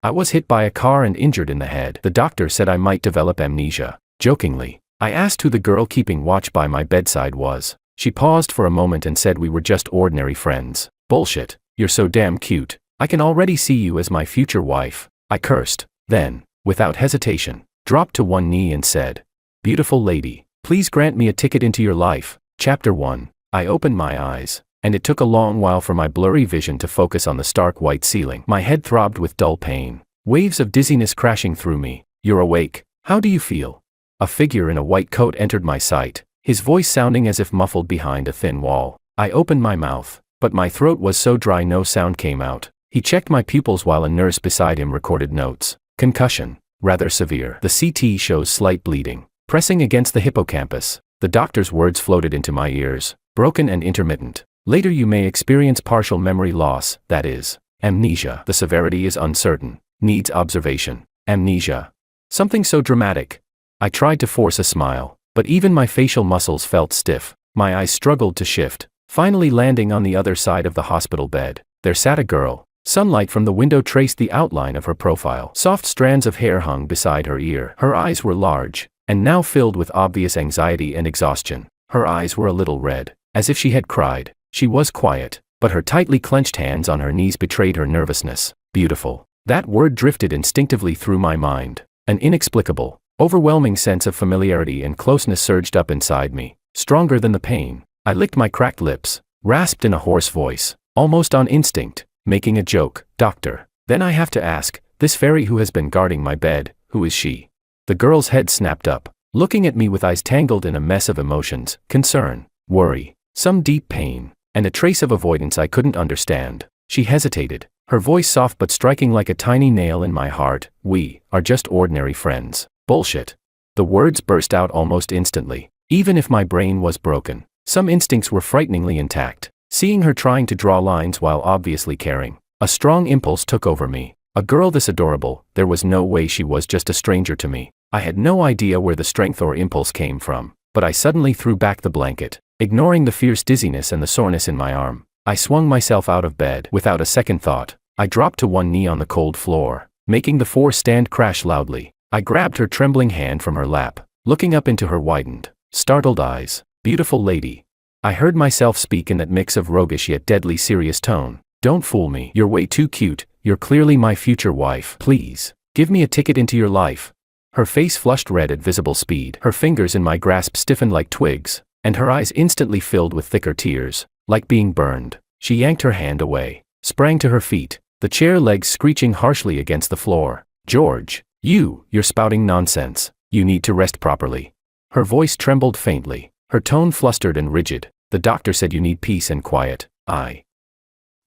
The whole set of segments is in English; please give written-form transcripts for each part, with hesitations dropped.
I was hit by a car and injured in the head. The doctor said I might develop amnesia. Jokingly, I asked who the girl keeping watch by my bedside was. She paused for a moment and said we were just ordinary friends. Bullshit. You're so damn cute. I can already see you as my future wife. I cursed. Then, without hesitation, dropped to one knee and said, "Beautiful lady, please grant me a ticket into your life." Chapter 1. I opened my eyes, and it took a long while for my blurry vision to focus on the stark white ceiling. My head throbbed with dull pain. Waves of dizziness crashing through me. "You're awake. How do you feel?" A figure in a white coat entered my sight, his voice sounding as if muffled behind a thin wall. I opened my mouth, but my throat was so dry no sound came out. He checked my pupils while a nurse beside him recorded notes. Concussion. Rather severe. The CT shows slight bleeding. Pressing against the hippocampus. The doctor's words floated into my ears, broken and intermittent. Later you may experience partial memory loss, that is, amnesia. The severity is uncertain. Needs observation. Amnesia. Something so dramatic. I tried to force a smile, but even my facial muscles felt stiff. My eyes struggled to shift, finally landing on the other side of the hospital bed. There sat a girl. Sunlight from the window traced the outline of her profile. Soft strands of hair hung beside her ear. Her eyes were large, and now filled with obvious anxiety and exhaustion. Her eyes were a little red, as if she had cried. She was quiet, but her tightly clenched hands on her knees betrayed her nervousness. Beautiful. That word drifted instinctively through my mind. An inexplicable, overwhelming sense of familiarity and closeness surged up inside me, stronger than the pain. I licked my cracked lips, rasped in a hoarse voice, almost on instinct, making a joke. "Doctor." Then I have to ask, this fairy who has been guarding my bed, who is she? The girl's head snapped up, looking at me with eyes tangled in a mess of emotions, concern, worry, some deep pain, and a trace of avoidance I couldn't understand. She hesitated, her voice soft but striking like a tiny nail in my heart. "We are just ordinary friends." Bullshit. The words burst out almost instantly. Even if my brain was broken, some instincts were frighteningly intact. Seeing her trying to draw lines while obviously caring, a strong impulse took over me. A girl this adorable, there was no way she was just a stranger to me. I had no idea where the strength or impulse came from, but I suddenly threw back the blanket, ignoring the fierce dizziness and the soreness in my arm. I swung myself out of bed. Without a second thought, I dropped to one knee on the cold floor, making the floor stand crash loudly. I grabbed her trembling hand from her lap, looking up into her widened, startled eyes. "Beautiful lady." I heard myself speak in that mix of roguish yet deadly serious tone. "Don't fool me. You're way too cute. You're clearly my future wife. Please, give me a ticket into your life." Her face flushed red at visible speed. Her fingers in my grasp stiffened like twigs, and her eyes instantly filled with thicker tears, like being burned. She yanked her hand away, sprang to her feet, the chair legs screeching harshly against the floor. "George, you're spouting nonsense. You need to rest properly." Her voice trembled faintly, her tone flustered and rigid. "The doctor said you need peace and quiet.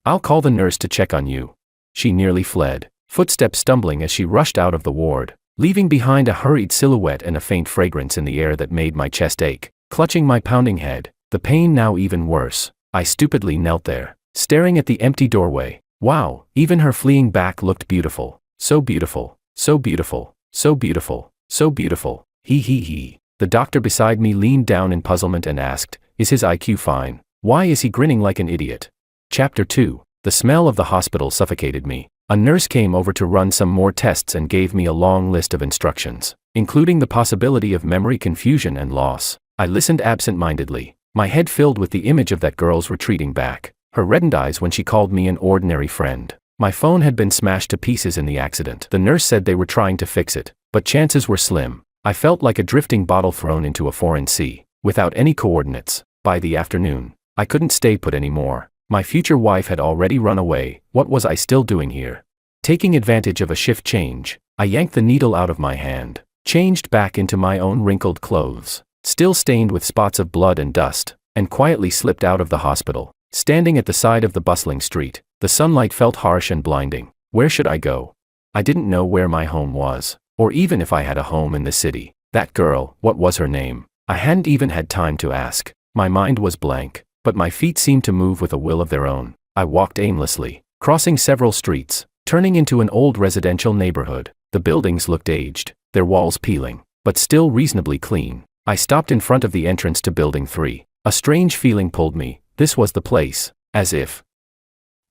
I'll call the nurse to check on you." She nearly fled, footsteps stumbling as she rushed out of the ward, leaving behind a hurried silhouette and a faint fragrance in the air that made my chest ache. Clutching my pounding head, the pain now even worse, I stupidly knelt there, staring at the empty doorway. Wow, even her fleeing back looked beautiful. So beautiful, so beautiful, so beautiful, so beautiful. He. The doctor beside me leaned down in puzzlement and asked, "Is his IQ fine? Why is he grinning like an idiot?" Chapter 2. The smell of the hospital suffocated me. A nurse came over to run some more tests and gave me a long list of instructions, including the possibility of memory confusion and loss. I listened absent-mindedly, my head filled with the image of that girl's retreating back, her reddened eyes when she called me an ordinary friend. My phone had been smashed to pieces in the accident. The nurse said they were trying to fix it, but chances were slim. I felt like a drifting bottle thrown into a foreign sea, without any coordinates. By the afternoon, I couldn't stay put anymore. My future wife had already run away. What was I still doing here? Taking advantage of a shift change, I yanked the needle out of my hand, changed back into my own wrinkled clothes, still stained with spots of blood and dust, and quietly slipped out of the hospital. Standing at the side of the bustling street, the sunlight felt harsh and blinding. Where should I go? I didn't know where my home was, or even if I had a home in the city. That girl, what was her name? I hadn't even had time to ask. My mind was blank, but my feet seemed to move with a will of their own. I walked aimlessly, crossing several streets, turning into an old residential neighborhood. The buildings looked aged, their walls peeling, but still reasonably clean. I stopped in front of the entrance to Building 3. A strange feeling pulled me. This was the place, as if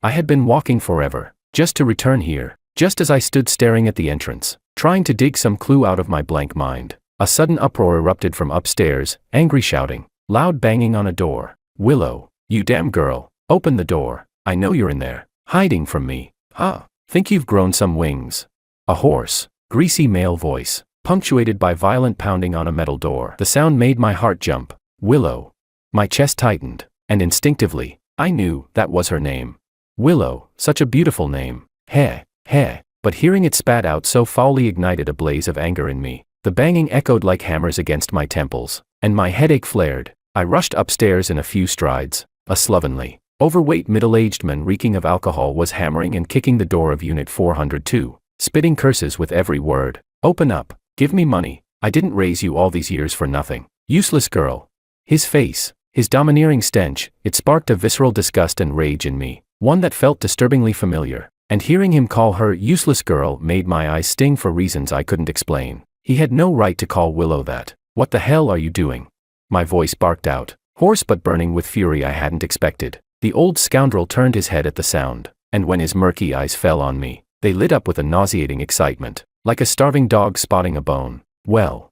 I had been walking forever, just to return here. Just as I stood staring at the entrance, trying to dig some clue out of my blank mind, a sudden uproar erupted from upstairs, angry shouting, loud banging on a door. Willow, you damn girl, open the door. I know you're in there, hiding from me. Huh, think you've grown some wings. A hoarse, greasy male voice, punctuated by violent pounding on a metal door. The sound made my heart jump. Willow. My chest tightened, and instinctively, I knew that was her name. Willow, such a beautiful name. Heh, heh. But hearing it spat out so foully ignited a blaze of anger in me. The banging echoed like hammers against my temples, and my headache flared. I rushed upstairs in a few strides. A slovenly, overweight middle-aged man reeking of alcohol was hammering and kicking the door of Unit 402, spitting curses with every word. Open up, give me money, I didn't raise you all these years for nothing. Useless girl. His face, his domineering stench, it sparked a visceral disgust and rage in me, one that felt disturbingly familiar, and hearing him call her useless girl made my eyes sting for reasons I couldn't explain. He had no right to call Willow that. What the hell are you doing? My voice barked out, hoarse but burning with fury I hadn't expected. The old scoundrel turned his head at the sound, and when his murky eyes fell on me, they lit up with a nauseating excitement, like a starving dog spotting a bone. Well,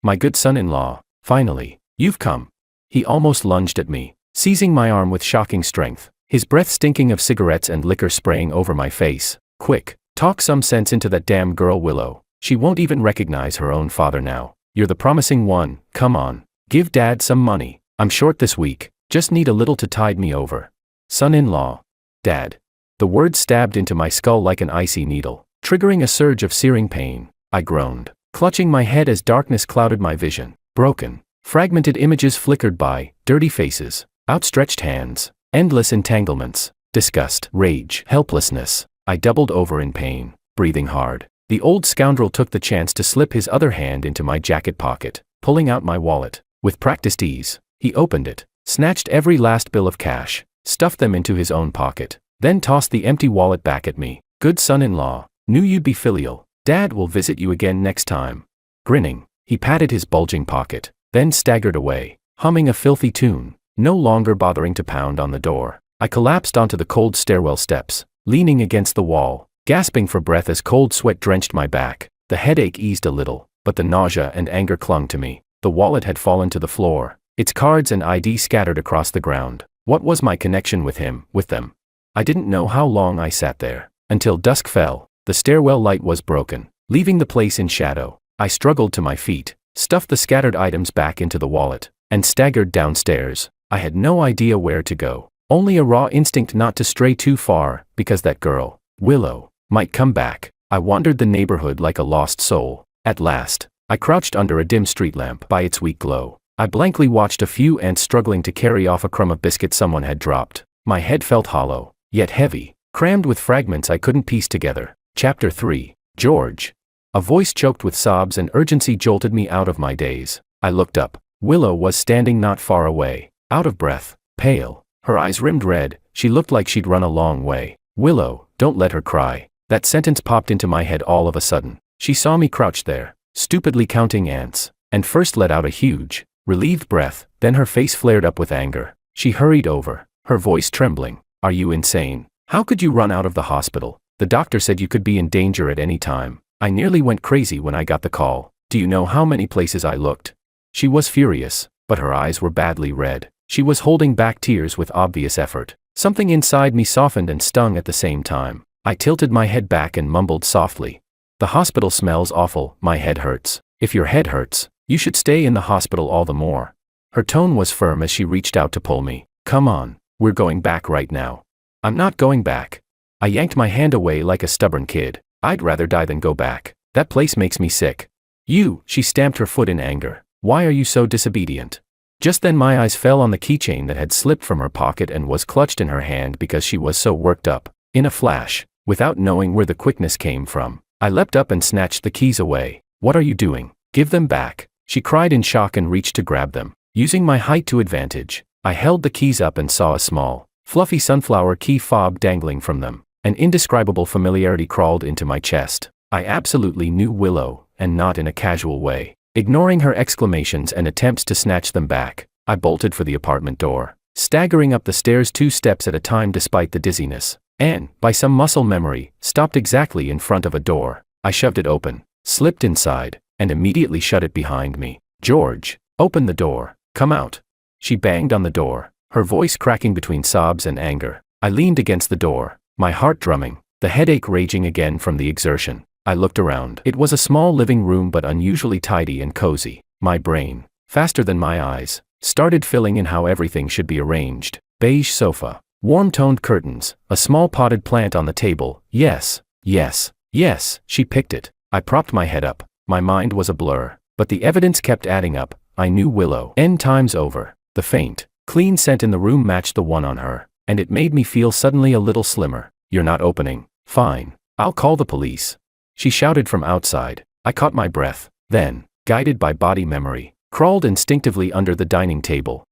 my good son-in-law, finally, you've come. He almost lunged at me, seizing my arm with shocking strength, his breath stinking of cigarettes and liquor spraying over my face. Quick, talk some sense into that damn girl Willow. She won't even recognize her own father now. You're the promising one, come on. Give Dad some money. I'm short this week, just need a little to tide me over. Son-in-law. Dad. The word stabbed into my skull like an icy needle, triggering a surge of searing pain. I groaned, clutching my head as darkness clouded my vision. Broken, fragmented images flickered by, dirty faces, outstretched hands, endless entanglements, disgust, rage, helplessness. I doubled over in pain, breathing hard. The old scoundrel took the chance to slip his other hand into my jacket pocket, pulling out my wallet. With practiced ease, he opened it, snatched every last bill of cash, stuffed them into his own pocket, then tossed the empty wallet back at me. Good son-in-law, knew you'd be filial. Dad will visit you again next time. Grinning, he patted his bulging pocket, then staggered away, humming a filthy tune, no longer bothering to pound on the door. I collapsed onto the cold stairwell steps, leaning against the wall, gasping for breath as cold sweat drenched my back. The headache eased a little, but the nausea and anger clung to me. The wallet had fallen to the floor, its cards and ID scattered across the ground. What was my connection with him, with them? I didn't know how long I sat there, until dusk fell. The stairwell light was broken, leaving the place in shadow. I struggled to my feet, stuffed the scattered items back into the wallet, and staggered downstairs. I had no idea where to go, only a raw instinct not to stray too far, because that girl, Willow, might come back. I wandered the neighborhood like a lost soul. At last, I crouched under a dim street lamp. By its weak glow, I blankly watched a few ants struggling to carry off a crumb of biscuit someone had dropped. My head felt hollow, yet heavy, crammed with fragments I couldn't piece together. Chapter 3. George. A voice choked with sobs and urgency jolted me out of my daze. I looked up. Willow was standing not far away, out of breath, pale, her eyes rimmed red. She looked like she'd run a long way. Willow, don't let her cry. That sentence popped into my head all of a sudden. She saw me crouched there, stupidly counting ants, and first let out a huge, relieved breath, then her face flared up with anger. She hurried over, her voice trembling. Are you insane? How could you run out of the hospital? The doctor said you could be in danger at any time. I nearly went crazy when I got the call. Do you know how many places I looked? She was furious, but her eyes were badly red. She was holding back tears with obvious effort. Something inside me softened and stung at the same time. I tilted my head back and mumbled softly. The hospital smells awful, my head hurts. If your head hurts, you should stay in the hospital all the more. Her tone was firm as she reached out to pull me. Come on, we're going back right now. I'm not going back. I yanked my hand away like a stubborn kid. I'd rather die than go back. That place makes me sick. You, she stamped her foot in anger. Why are you so disobedient? Just then my eyes fell on the keychain that had slipped from her pocket and was clutched in her hand because she was so worked up. In a flash, without knowing where the quickness came from, I leapt up and snatched the keys away. What are you doing? Give them back, she cried in shock and reached to grab them. Using my height to advantage, I held the keys up and saw a small, fluffy sunflower key fob dangling from them. An indescribable familiarity crawled into my chest. I absolutely knew Willow, and not in a casual way. Ignoring her exclamations and attempts to snatch them back, I bolted for the apartment door, staggering up the stairs 2 steps at a time despite the dizziness. and, by some muscle memory, stopped exactly in front of a door. I shoved it open, slipped inside, and immediately shut it behind me. "George, open the door. Come out." She banged on the door, her voice cracking between sobs and anger. I leaned against the door, my heart drumming, the headache raging again from the exertion. I looked around. It was a small living room but unusually tidy and cozy. My brain, faster than my eyes, started filling in how everything should be arranged. Beige sofa, warm-toned curtains, a small potted plant on the table. Yes, yes, yes, she picked it. I propped my head up. My mind was a blur, but the evidence kept adding up. I knew Willow n times over. The faint, clean scent in the room matched the one on her, and it made me feel suddenly a little slimmer. "You're not opening. Fine. I'll call the police," she shouted from outside. I caught my breath, then, guided by body memory, crawled instinctively under the dining table.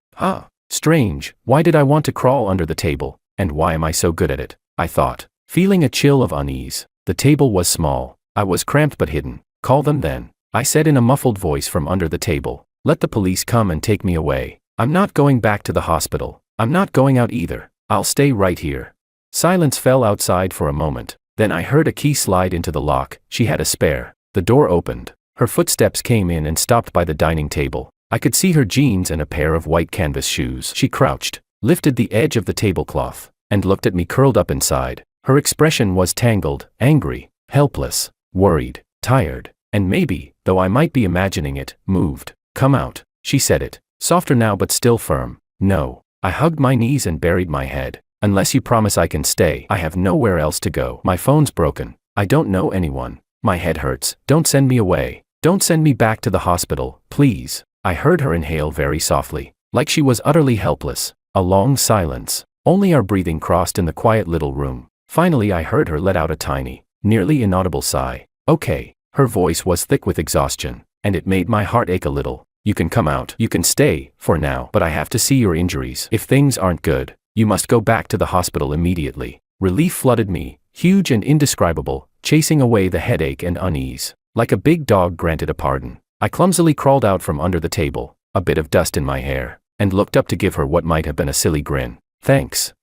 Strange, why did I want to crawl under the table, and why am I so good at it? I thought, feeling a chill of unease. The table was small. I was cramped but hidden. "Call them then," I said in a muffled voice from under the table. "Let the police come and take me away. I'm not going back to the hospital. I'm not going out either. I'll stay right here." Silence fell outside for a moment. Then I heard a key slide into the lock. She had a spare. The door opened. Her footsteps came in and stopped by the dining table. I could see her jeans and a pair of white canvas shoes. She crouched, lifted the edge of the tablecloth, and looked at me curled up inside. Her expression was tangled, angry, helpless, worried, tired, and maybe, though I might be imagining it, moved. "Come out," she said it, softer now but still firm. "No." I hugged my knees and buried my head. "Unless you promise I can stay, I have nowhere else to go. My phone's broken. I don't know anyone. My head hurts. Don't send me away. Don't send me back to the hospital, please." I heard her inhale very softly, like she was utterly helpless. A long silence. Only our breathing crossed in the quiet little room. Finally I heard her let out a tiny, nearly inaudible sigh. "Okay." Her voice was thick with exhaustion, and it made my heart ache a little. "You can come out. You can stay, for now, but I have to see your injuries. If things aren't good, you must go back to the hospital immediately." Relief flooded me, huge and indescribable, chasing away the headache and unease. Like a big dog granted a pardon, I clumsily crawled out from under the table, a bit of dust in my hair, and looked up to give her what might have been a silly grin. "Thanks,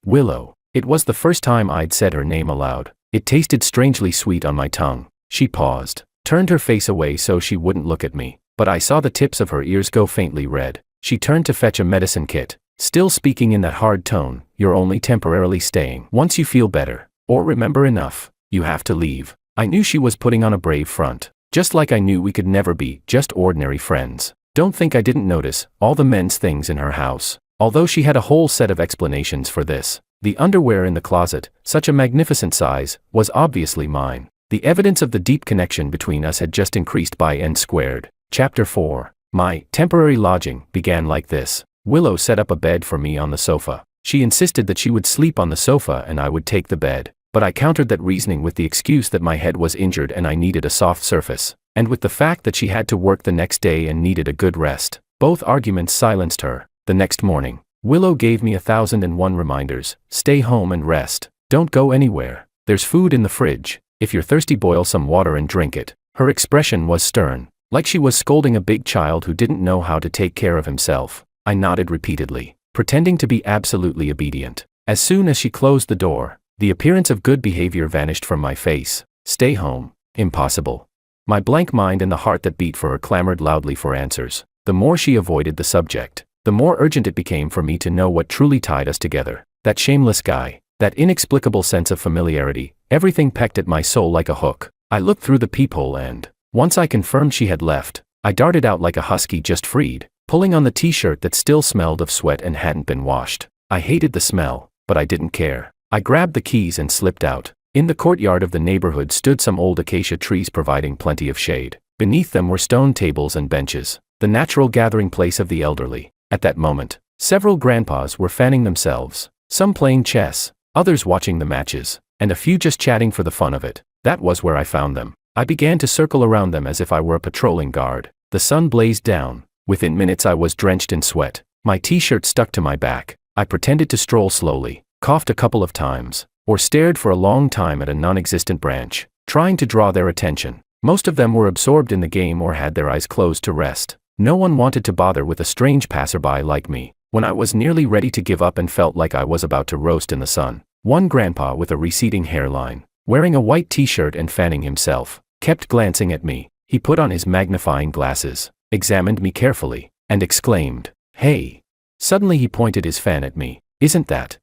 Willow." It was the first time I'd said her name aloud. It tasted strangely sweet on my tongue. She paused, turned her face away so she wouldn't look at me, but I saw the tips of her ears go faintly red. She turned to fetch a medicine kit, still speaking in that hard tone. "You're only temporarily staying. Once you feel better, or remember enough, you have to leave." I knew she was putting on a brave front, just like I knew we could never be just ordinary friends. Don't think I didn't notice all the men's things in her house, although she had a whole set of explanations for this. The underwear in the closet, such a magnificent size, was obviously mine. The evidence of the deep connection between us had just increased by n squared. Chapter 4. My temporary lodging began like this. Willow set up a bed for me on the sofa. She insisted that she would sleep on the sofa and I would take the bed. But I countered that reasoning with the excuse that my head was injured and I needed a soft surface, and with the fact that she had to work the next day and needed a good rest. Both arguments silenced her. The next morning, Willow gave me 1,001 reminders. "Stay home and rest. Don't go anywhere. There's food in the fridge. If you're thirsty, boil some water and drink it." Her expression was stern, like she was scolding a big child who didn't know how to take care of himself. I nodded repeatedly, pretending to be absolutely obedient. As soon as she closed the door, the appearance of good behavior vanished from my face. "Stay home. Impossible." My blank mind and the heart that beat for her clamored loudly for answers. The more she avoided the subject, the more urgent it became for me to know what truly tied us together. That shameless guy, that inexplicable sense of familiarity, everything pecked at my soul like a hook. I looked through the peephole and, once I confirmed she had left, I darted out like a husky just freed, pulling on the t-shirt that still smelled of sweat and hadn't been washed. I hated the smell, but I didn't care. I grabbed the keys and slipped out. In the courtyard of the neighborhood stood some old acacia trees providing plenty of shade. Beneath them were stone tables and benches, the natural gathering place of the elderly. At that moment, several grandpas were fanning themselves, some playing chess, others watching the matches, and a few just chatting for the fun of it. That was where I found them. I began to circle around them as if I were a patrolling guard. The sun blazed down. Within minutes I was drenched in sweat. My t-shirt stuck to my back. I pretended to stroll slowly, coughed a couple of times, or stared for a long time at a non-existent branch, trying to draw their attention. Most of them were absorbed in the game or had their eyes closed to rest. No one wanted to bother with a strange passerby like me. When I was nearly ready to give up and felt like I was about to roast in the sun, One grandpa with a receding hairline, wearing a white t-shirt and fanning himself, kept glancing at me. He put on his magnifying glasses, examined me carefully, and exclaimed, "Hey." Suddenly he pointed his fan at me. "Isn't that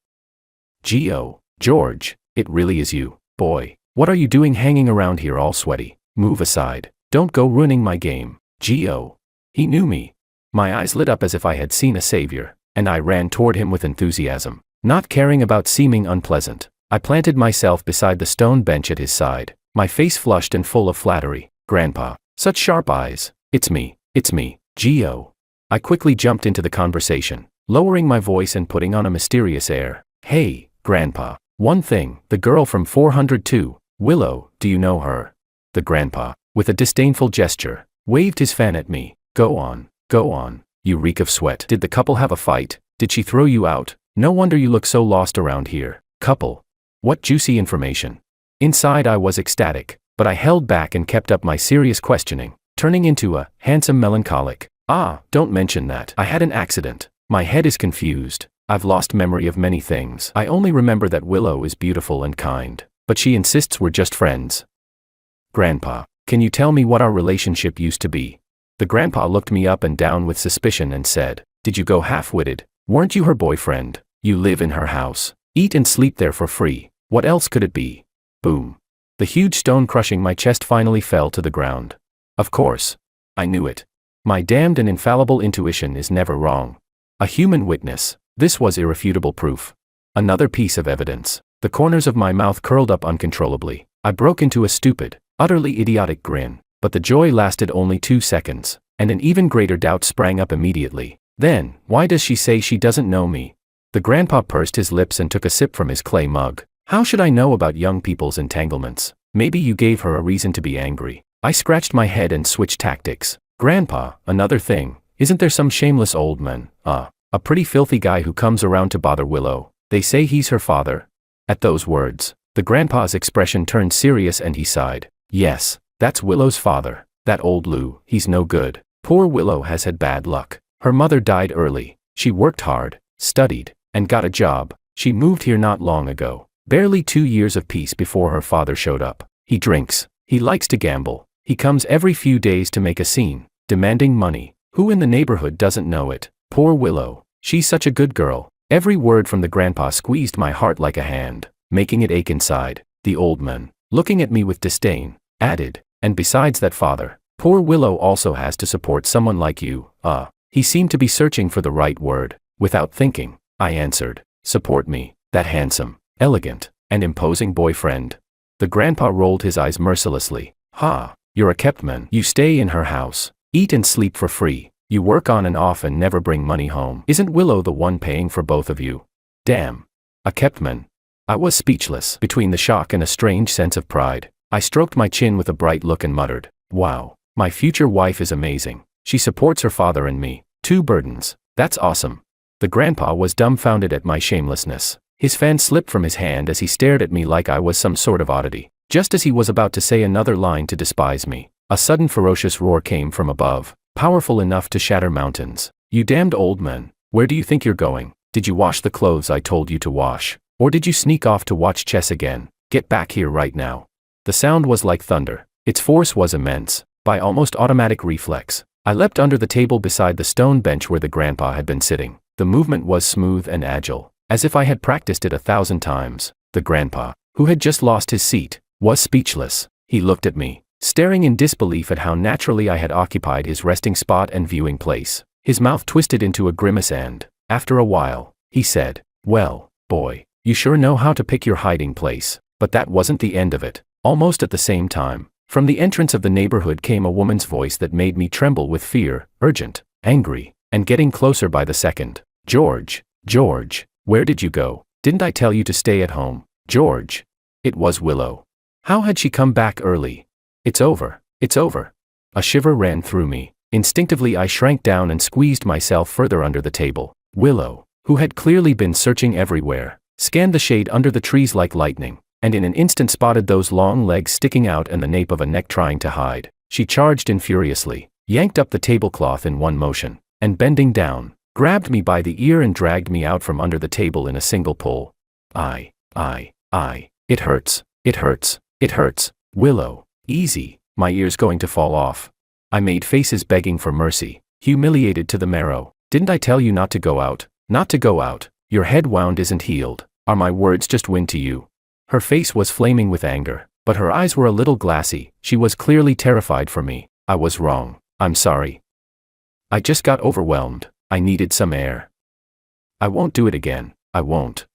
George, it really is you, boy. What are you doing hanging around here all sweaty? Move aside. Don't go ruining my game, Geo." He knew me. My eyes lit up as if I had seen a savior, and I ran toward him with enthusiasm. Not caring about seeming unpleasant, I planted myself beside the stone bench at his side, my face flushed and full of flattery. "Grandpa, such sharp eyes. It's me, Geo." I quickly jumped into the conversation, lowering my voice and putting on a mysterious air. "Hey, Grandpa, one thing, the girl from 402, Willow, do you know her?" The grandpa, with a disdainful gesture, waved his fan at me. Go on, you reek of sweat. Did the couple have a fight? Did she throw you out? No wonder you look so lost around here. Couple. What juicy information." Inside I was ecstatic, but I held back and kept up my serious questioning, turning into a handsome melancholic. Don't mention that. I had an accident. My head is confused. I've lost memory of many things. I only remember that Willow is beautiful and kind, but she insists we're just friends. "Grandpa, can you tell me what our relationship used to be?" The grandpa looked me up and down with suspicion and said, "Did you go half-witted? Weren't you her boyfriend? You live in her house, eat and sleep there for free. What else could it be?" Boom. The huge stone crushing my chest finally fell to the ground. Of course. I knew it. My damned and infallible intuition is never wrong. A human witness. This was irrefutable proof. Another piece of evidence. The corners of my mouth curled up uncontrollably. I broke into a stupid, utterly idiotic grin, but the joy lasted only 2 seconds, and an even greater doubt sprang up immediately. Then, why does she say she doesn't know me? The grandpa pursed his lips and took a sip from his clay mug. How should I know about young people's entanglements? Maybe you gave her a reason to be angry. I scratched my head and switched tactics. Grandpa, another thing, isn't there some shameless old man, a pretty filthy guy who comes around to bother Willow? They say he's her father. At those words, the grandpa's expression turned serious and he sighed. Yes, that's Willow's father. That old Lou, he's no good. Poor Willow has had bad luck. Her mother died early. She worked hard, studied, and got a job. She moved here not long ago. Barely 2 years of peace before her father showed up. He drinks. He likes to gamble. He comes every few days to make a scene, demanding money. Who in the neighborhood doesn't know it? Poor Willow. She's such a good girl. Every word from the grandpa squeezed my heart like a hand, making it ache inside. The old man, looking at me with disdain, added, and besides that father, poor Willow also has to support someone like you. He seemed to be searching for the right word. Without thinking, I answered, support me, that handsome, elegant, and imposing boyfriend. The grandpa rolled his eyes mercilessly. You're a kept man. You stay in her house, eat and sleep for free. You work on and off and never bring money home. Isn't Willow the one paying for both of you? Damn. A kept man. I was speechless. Between the shock and a strange sense of pride, I stroked my chin with a bright look and muttered, wow, my future wife is amazing. She supports her father and me. 2 burdens. That's awesome. The grandpa was dumbfounded at my shamelessness. His fan slipped from his hand as he stared at me like I was some sort of oddity. Just as he was about to say another line to despise me, a sudden ferocious roar came from above, powerful enough to shatter mountains. You damned old man, where do you think you're going? Did you wash the clothes I told you to wash? Or did you sneak off to watch chess again? Get back here right now. The sound was like thunder. Its force was immense. By almost automatic reflex, I leapt under the table beside the stone bench where the grandpa had been sitting. The movement was smooth and agile, as if I had practiced it 1,000 times. The grandpa, who had just lost his seat, was speechless. He looked at me, staring in disbelief at how naturally I had occupied his resting spot and viewing place. His mouth twisted into a grimace and, after a while, he said, well, boy, you sure know how to pick your hiding place. But that wasn't the end of it. Almost at the same time, from the entrance of the neighborhood came a woman's voice that made me tremble with fear, urgent, angry, and getting closer by the second. George, where did you go? Didn't I tell you to stay at home? George. It was Willow. How had she come back early? It's over. A shiver ran through me. Instinctively I shrank down and squeezed myself further under the table. Willow, who had clearly been searching everywhere, scanned the shade under the trees like lightning, and in an instant spotted those long legs sticking out and the nape of a neck trying to hide. She charged in furiously, yanked up the tablecloth in one motion, and bending down, grabbed me by the ear and dragged me out from under the table in a single pull. I It hurts. It hurts. It hurts. Willow. Easy. My ear's going to fall off. I made faces begging for mercy, humiliated to the marrow. Didn't I tell you not to go out? Not to go out. Your head wound isn't healed. Are my words just wind to you? Her face was flaming with anger, but her eyes were a little glassy. She was clearly terrified for me. I was wrong. I'm sorry. I just got overwhelmed. I needed some air. I won't do it again. I won't.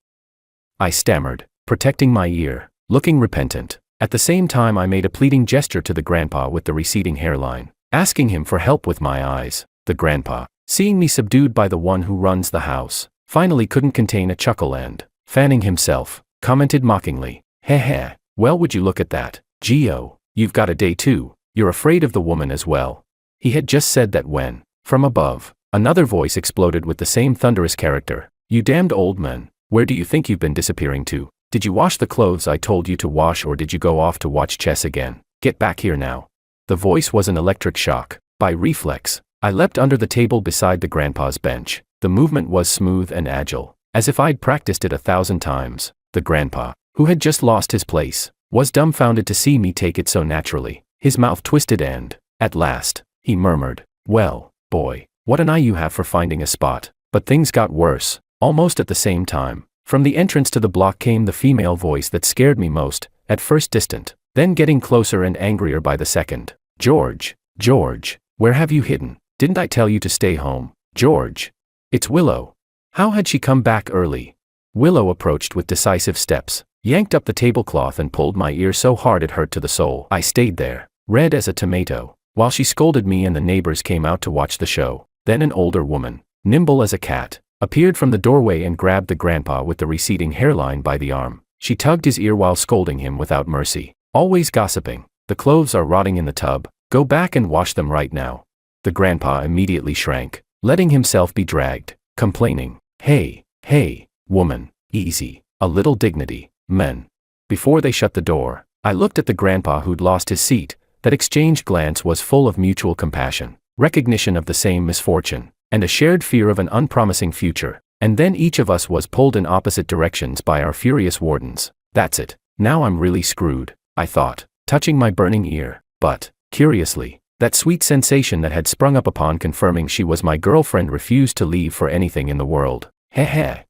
I stammered, protecting my ear, looking repentant. At the same time I made a pleading gesture to the grandpa with the receding hairline, asking him for help with my eyes. The grandpa, seeing me subdued by the one who runs the house, finally couldn't contain a chuckle and, fanning himself, commented mockingly, "Heh heh, well would you look at that, Gio, you've got a day too, you're afraid of the woman as well." He had just said that when, from above, another voice exploded with the same thunderous character. "You damned old man, where do you think you've been disappearing to? Did you wash the clothes I told you to wash, or did you go off to watch chess again? Get back here now." The voice was an electric shock. By reflex, I leapt under the table beside the grandpa's bench. The movement was smooth and agile, as if I'd practiced it 1,000 times. The grandpa, who had just lost his place, was dumbfounded to see me take it so naturally. His mouth twisted and, at last, he murmured, "Well, boy, what an eye you have for finding a spot." But things got worse, almost at the same time. From the entrance to the block came the female voice that scared me most, at first distant, then getting closer and angrier by the second. "George, George, where have you hidden? Didn't I tell you to stay home? George." "It's Willow." How had she come back early? Willow approached with decisive steps, yanked up the tablecloth and pulled my ear so hard it hurt to the soul. I stayed there, red as a tomato, while she scolded me and the neighbors came out to watch the show. Then an older woman, nimble as a cat, appeared from the doorway and grabbed the grandpa with the receding hairline by the arm. She tugged his ear while scolding him without mercy. "Always gossiping. The clothes are rotting in the tub. Go back and wash them right now." The grandpa immediately shrank, letting himself be dragged, complaining, "Hey, hey, woman, easy, a little dignity, men." Before they shut the door, I looked at the grandpa who'd lost his seat. That exchanged glance was full of mutual compassion, recognition of the same misfortune, and a shared fear of an unpromising future. And then each of us was pulled in opposite directions by our furious wardens. "That's it, now I'm really screwed," I thought, touching my burning ear. But, curiously, that sweet sensation that had sprung up upon confirming she was my girlfriend refused to leave for anything in the world. Heh heh.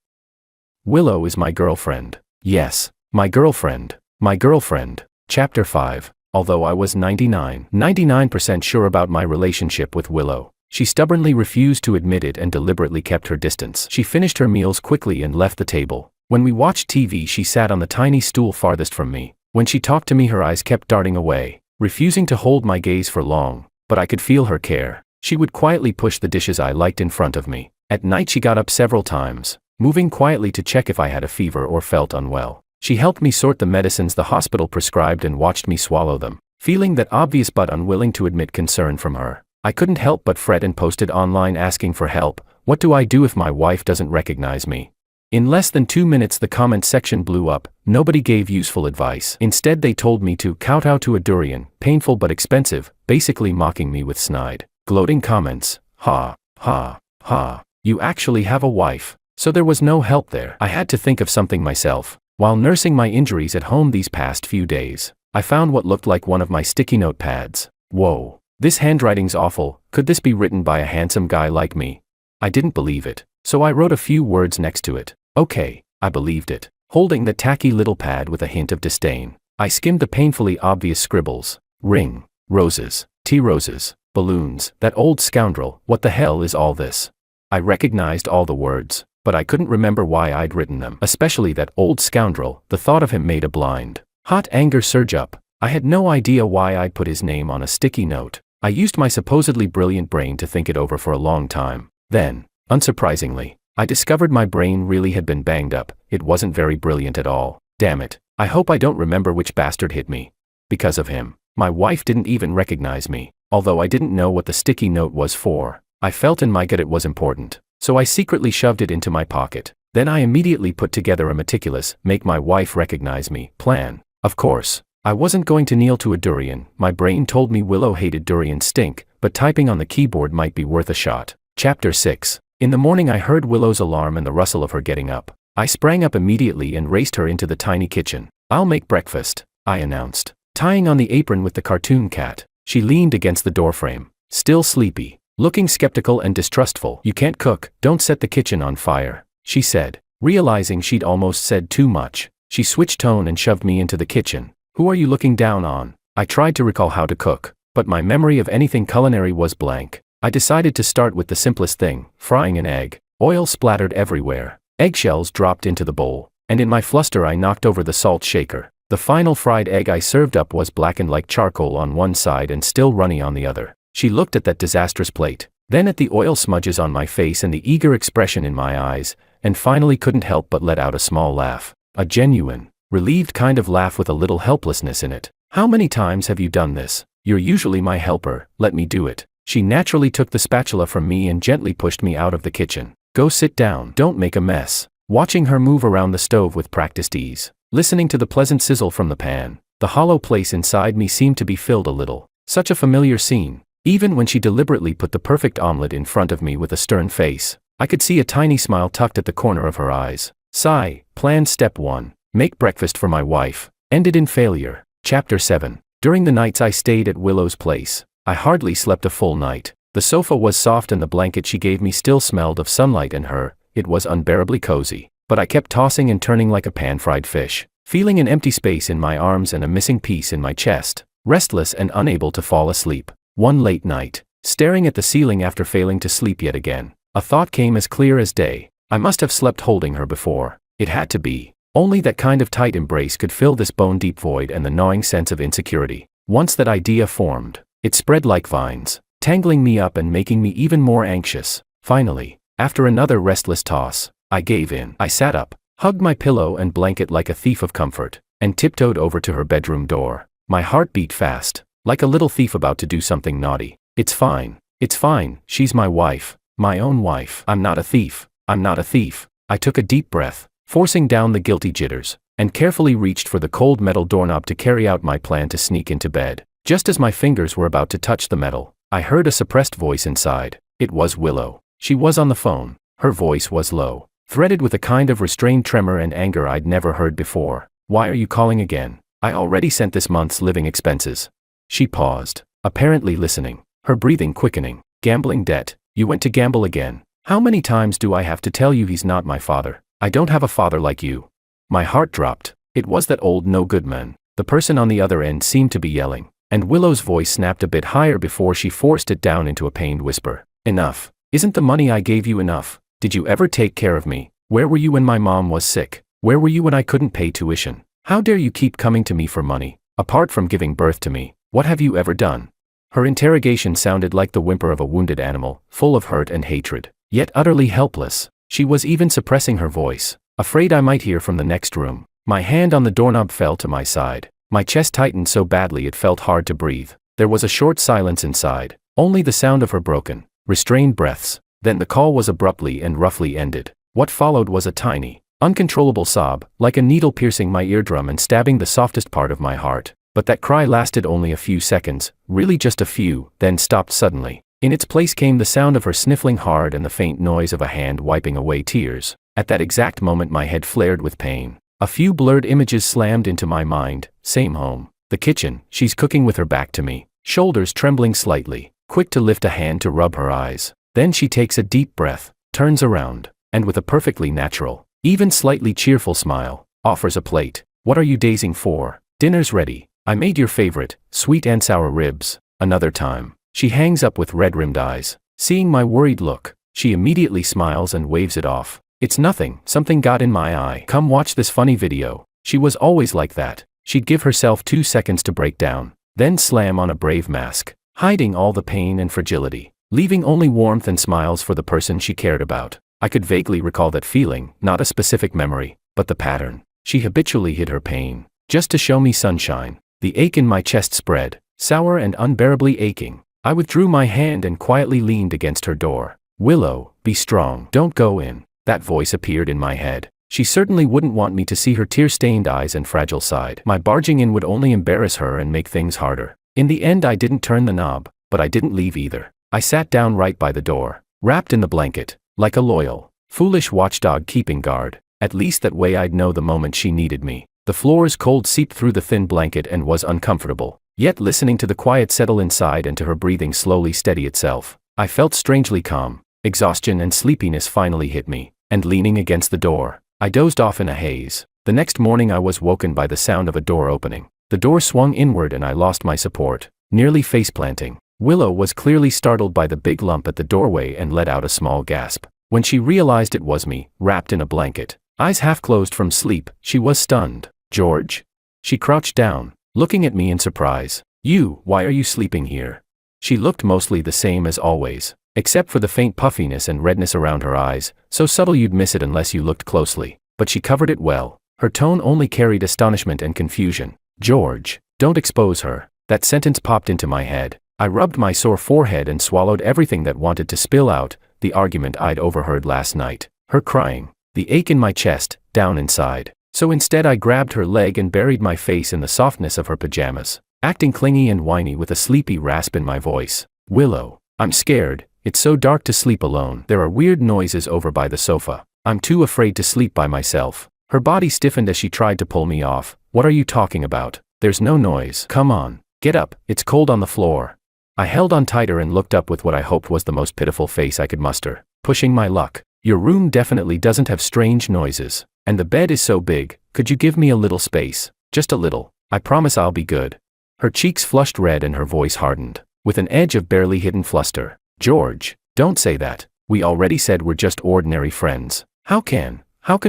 Willow is my girlfriend. Yes, my girlfriend. My girlfriend. Chapter 5. Although I was 99% sure about my relationship with Willow, she stubbornly refused to admit it and deliberately kept her distance. She finished her meals quickly and left the table. When we watched TV, she sat on the tiny stool farthest from me. When she talked to me, her eyes kept darting away, refusing to hold my gaze for long, but I could feel her care. She would quietly push the dishes I liked in front of me. At night she got up several times, moving quietly to check if I had a fever or felt unwell. She helped me sort the medicines the hospital prescribed and watched me swallow them. Feeling that obvious but unwilling to admit concern from her, I couldn't help but fret and posted online asking for help. What do I do if my wife doesn't recognize me? In less than 2 minutes the comment section blew up. Nobody gave useful advice. Instead they told me to kowtow to a durian, painful but expensive, basically mocking me with snide, gloating comments. Ha, ha, ha, you actually have a wife. So there was no help there. I had to think of something myself. While nursing my injuries at home these past few days, I found what looked like one of my sticky note pads. Whoa, this handwriting's awful. Could this be written by a handsome guy like me? I didn't believe it, so I wrote a few words next to it. Okay, I believed it. Holding the tacky little pad with a hint of disdain, I skimmed the painfully obvious scribbles. Ring, roses, tea roses, balloons, that old scoundrel, what the hell is all this? I recognized all the words, but I couldn't remember why I'd written them. Especially that old scoundrel, the thought of him made a blind, hot anger surge up. I had no idea why I'd put his name on a sticky note. I used my supposedly brilliant brain to think it over for a long time. Then, unsurprisingly, I discovered my brain really had been banged up. It wasn't very brilliant at all. Damn it, I hope I don't remember which bastard hit me. Because of him, my wife didn't even recognize me. Although I didn't know what the sticky note was for, I felt in my gut it was important. So I secretly shoved it into my pocket. Then I immediately put together a meticulous, make my wife recognize me, plan. Of course, I wasn't going to kneel to a durian. My brain told me Willow hated durian stink, but typing on the keyboard might be worth a shot. Chapter 6. In the morning I heard Willow's alarm and the rustle of her getting up. I sprang up immediately and raced her into the tiny kitchen. "I'll make breakfast," I announced. Tying on the apron with the cartoon cat, she leaned against the doorframe, still sleepy, looking skeptical and distrustful. "You can't cook, don't set the kitchen on fire," she said. Realizing she'd almost said too much, she switched tone and shoved me into the kitchen. "Who are you looking down on?" I tried to recall how to cook, but my memory of anything culinary was blank. I decided to start with the simplest thing, frying an egg. Oil splattered everywhere. Eggshells dropped into the bowl, and in my fluster I knocked over the salt shaker. The final fried egg I served up was blackened like charcoal on one side and still runny on the other. She looked at that disastrous plate, then at the oil smudges on my face and the eager expression in my eyes, and finally couldn't help but let out a small laugh. A genuine, relieved kind of laugh with a little helplessness in it. "How many times have you done this? You're usually my helper, let me do it." She naturally took the spatula from me and gently pushed me out of the kitchen. "Go sit down, don't make a mess." Watching her move around the stove with practiced ease, listening to the pleasant sizzle from the pan, the hollow place inside me seemed to be filled a little. Such a familiar scene. Even when she deliberately put the perfect omelet in front of me with a stern face, I could see a tiny smile tucked at the corner of her eyes. Sigh. Plan step 1. Make breakfast for my wife. Ended in failure. Chapter 7. During the nights I stayed at Willow's place, I hardly slept a full night. The sofa was soft and the blanket she gave me still smelled of sunlight and her. It was unbearably cozy. But I kept tossing and turning like a pan-fried fish, feeling an empty space in my arms and a missing piece in my chest, restless and unable to fall asleep. One late night, staring at the ceiling after failing to sleep yet again, a thought came as clear as day. I must have slept holding her before. It had to be. Only that kind of tight embrace could fill this bone-deep void and the gnawing sense of insecurity. Once that idea formed, it spread like vines, tangling me up and making me even more anxious. Finally, after another restless toss, I gave in. I sat up, hugged my pillow and blanket like a thief of comfort, and tiptoed over to her bedroom door. My heart beat fast, like a little thief about to do something naughty. It's fine. It's fine. She's my wife. My own wife. I'm not a thief. I'm not a thief. I took a deep breath, forcing down the guilty jitters, and carefully reached for the cold metal doorknob to carry out my plan to sneak into bed. Just as my fingers were about to touch the metal, I heard a suppressed voice inside. It was Willow. She was on the phone. Her voice was low, threaded with a kind of restrained tremor and anger I'd never heard before. "Why are you calling again? I already sent this month's living expenses." She paused, apparently listening, her breathing quickening. "Gambling debt. You went to gamble again. How many times do I have to tell you he's not my father? I don't have a father like you." My heart dropped. It was that old no-good man. The person on the other end seemed to be yelling, and Willow's voice snapped a bit higher before she forced it down into a pained whisper. "Enough. Isn't the money I gave you enough? Did you ever take care of me? Where were you when my mom was sick? Where were you when I couldn't pay tuition? How dare you keep coming to me for money? Apart from giving birth to me, what have you ever done?" Her interrogation sounded like the whimper of a wounded animal, full of hurt and hatred, yet utterly helpless. She was even suppressing her voice, afraid I might hear from the next room. My hand on the doorknob fell to my side. My chest tightened so badly it felt hard to breathe. There was a short silence inside, only the sound of her broken, restrained breaths. Then the call was abruptly and roughly ended. What followed was a tiny, uncontrollable sob, like a needle piercing my eardrum and stabbing the softest part of my heart. But that cry lasted only a few seconds, really just a few, then stopped suddenly. In its place came the sound of her sniffling hard and the faint noise of a hand wiping away tears. At that exact moment my head flared with pain. A few blurred images slammed into my mind. Same home. The kitchen. She's cooking with her back to me, shoulders trembling slightly, quick to lift a hand to rub her eyes. Then she takes a deep breath, turns around, and with a perfectly natural, even slightly cheerful smile, offers a plate. "What are you dazing for? Dinner's ready. I made your favorite, sweet and sour ribs." Another time. She hangs up with red-rimmed eyes. Seeing my worried look, she immediately smiles and waves it off. "It's nothing, something got in my eye. Come watch this funny video." She was always like that. She'd give herself 2 seconds to break down, then slam on a brave mask, hiding all the pain and fragility, leaving only warmth and smiles for the person she cared about. I could vaguely recall that feeling, not a specific memory, but the pattern. She habitually hid her pain, just to show me sunshine. The ache in my chest spread, sour and unbearably aching. I withdrew my hand and quietly leaned against her door. "Willow, be strong. Don't go in." That voice appeared in my head. She certainly wouldn't want me to see her tear-stained eyes and fragile side. My barging in would only embarrass her and make things harder. In the end I didn't turn the knob, but I didn't leave either. I sat down right by the door, wrapped in the blanket, like a loyal, foolish watchdog keeping guard. At least that way I'd know the moment she needed me. The floor's cold seeped through the thin blanket and was uncomfortable. Yet listening to the quiet settle inside and to her breathing slowly steady itself, I felt strangely calm. Exhaustion and sleepiness finally hit me, and leaning against the door, I dozed off in a haze. The next morning I was woken by the sound of a door opening. The door swung inward and I lost my support, nearly face-planting. Willow was clearly startled by the big lump at the doorway and let out a small gasp. When she realized it was me, wrapped in a blanket, eyes half closed from sleep, she was stunned. "George?" She crouched down, looking at me in surprise. Why are you sleeping here?" She looked mostly the same as always, except for the faint puffiness and redness around her eyes, so subtle you'd miss it unless you looked closely. But she covered it well. Her tone only carried astonishment and confusion. "George, don't expose her." That sentence popped into my head. I rubbed my sore forehead and swallowed everything that wanted to spill out, the argument I'd overheard last night, her crying, the ache in my chest, down inside. So instead I grabbed her leg and buried my face in the softness of her pajamas, acting clingy and whiny with a sleepy rasp in my voice. "Willow, I'm scared. It's so dark to sleep alone. There are weird noises over by the sofa. I'm too afraid to sleep by myself." Her body stiffened as she tried to pull me off. "What are you talking about? There's no noise. Come on, get up, it's cold on the floor." I held on tighter and looked up with what I hoped was the most pitiful face I could muster. "Pushing my luck. Your room definitely doesn't have strange noises. And the bed is so big, could you give me a little space? Just a little. I promise I'll be good." Her cheeks flushed red and her voice hardened, with an edge of barely hidden fluster. "George, don't say that. We already said we're just ordinary friends. How can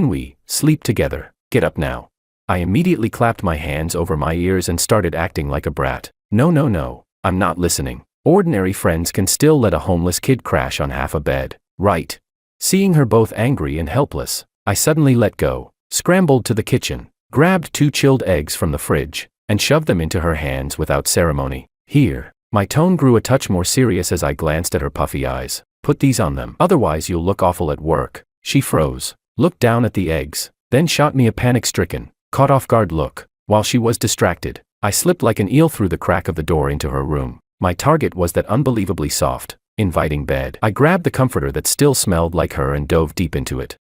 we sleep together? Get up now." I immediately clapped my hands over my ears and started acting like a brat. No, I'm not listening. Ordinary friends can still let a homeless kid crash on half a bed, right?" Seeing her both angry and helpless, I suddenly let go, scrambled to the kitchen, grabbed 2 chilled eggs from the fridge, and shoved them into her hands without ceremony. "Here." My tone grew a touch more serious as I glanced at her puffy eyes. "Put these on them, otherwise you'll look awful at work." She froze, looked down at the eggs, then shot me a panic-stricken, caught-off-guard look. While she was distracted, I slipped like an eel through the crack of the door into her room. My target was that unbelievably soft, inviting bed. I grabbed the comforter that still smelled like her and dove deep into it.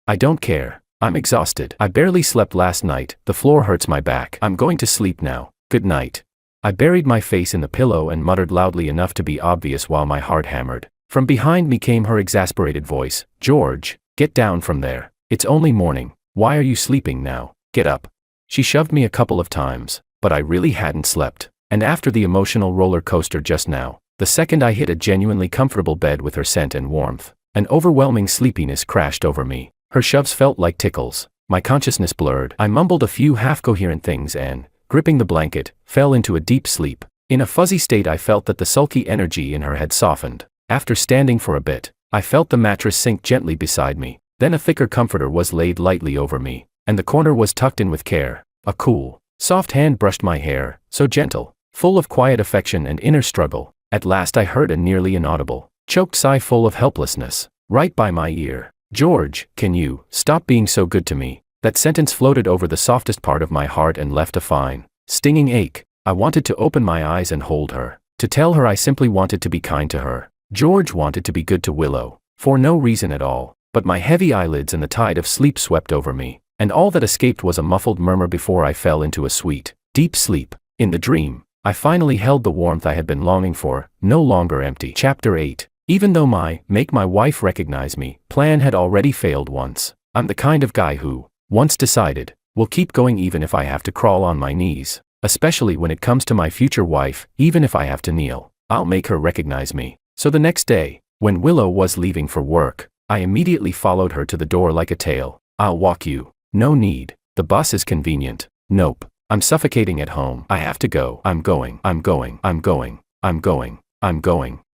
I don't care. I'm exhausted. I barely slept last night. The floor hurts my back. I'm going to sleep now. Good night. I buried my face in the pillow and muttered loudly enough to be obvious while my heart hammered. From behind me came her exasperated voice. "George, get down from there. It's only morning. Why are you sleeping now? Get up." She shoved me a couple of times, but I really hadn't slept. And after the emotional roller coaster just now, the second I hit a genuinely comfortable bed with her scent and warmth, an overwhelming sleepiness crashed over me. Her shoves felt like tickles. My consciousness blurred. I mumbled a few half-coherent things and, gripping the blanket, fell into a deep sleep. In a fuzzy state I felt that the sulky energy in her had softened. After standing for a bit, I felt the mattress sink gently beside me. Then a thicker comforter was laid lightly over me, and the corner was tucked in with care. A cool, soft hand brushed my hair, so gentle, full of quiet affection and inner struggle. At last I heard a nearly inaudible, choked sigh full of helplessness, right by my ear. "George, can you stop being so good to me?" That sentence floated over the softest part of my heart and left a fine, stinging ache. I wanted to open my eyes and hold her, to tell her I simply wanted to be kind to her. George wanted to be good to Willow, for no reason at all, but my heavy eyelids and the tide of sleep swept over me, and all that escaped was a muffled murmur before I fell into a sweet, deep sleep. In the dream, I finally held the warmth I had been longing for, no longer empty. Chapter 8. Even though my "make my wife recognize me" plan had already failed once, I'm the kind of guy who, once decided, will keep going even if I have to crawl on my knees. Especially when it comes to my future wife, even if I have to kneel, I'll make her recognize me. So the next day, when Willow was leaving for work, I immediately followed her to the door like a tail. "I'll walk you." "No need. The bus is convenient." "Nope. I'm suffocating at home. I have to go." I'm going.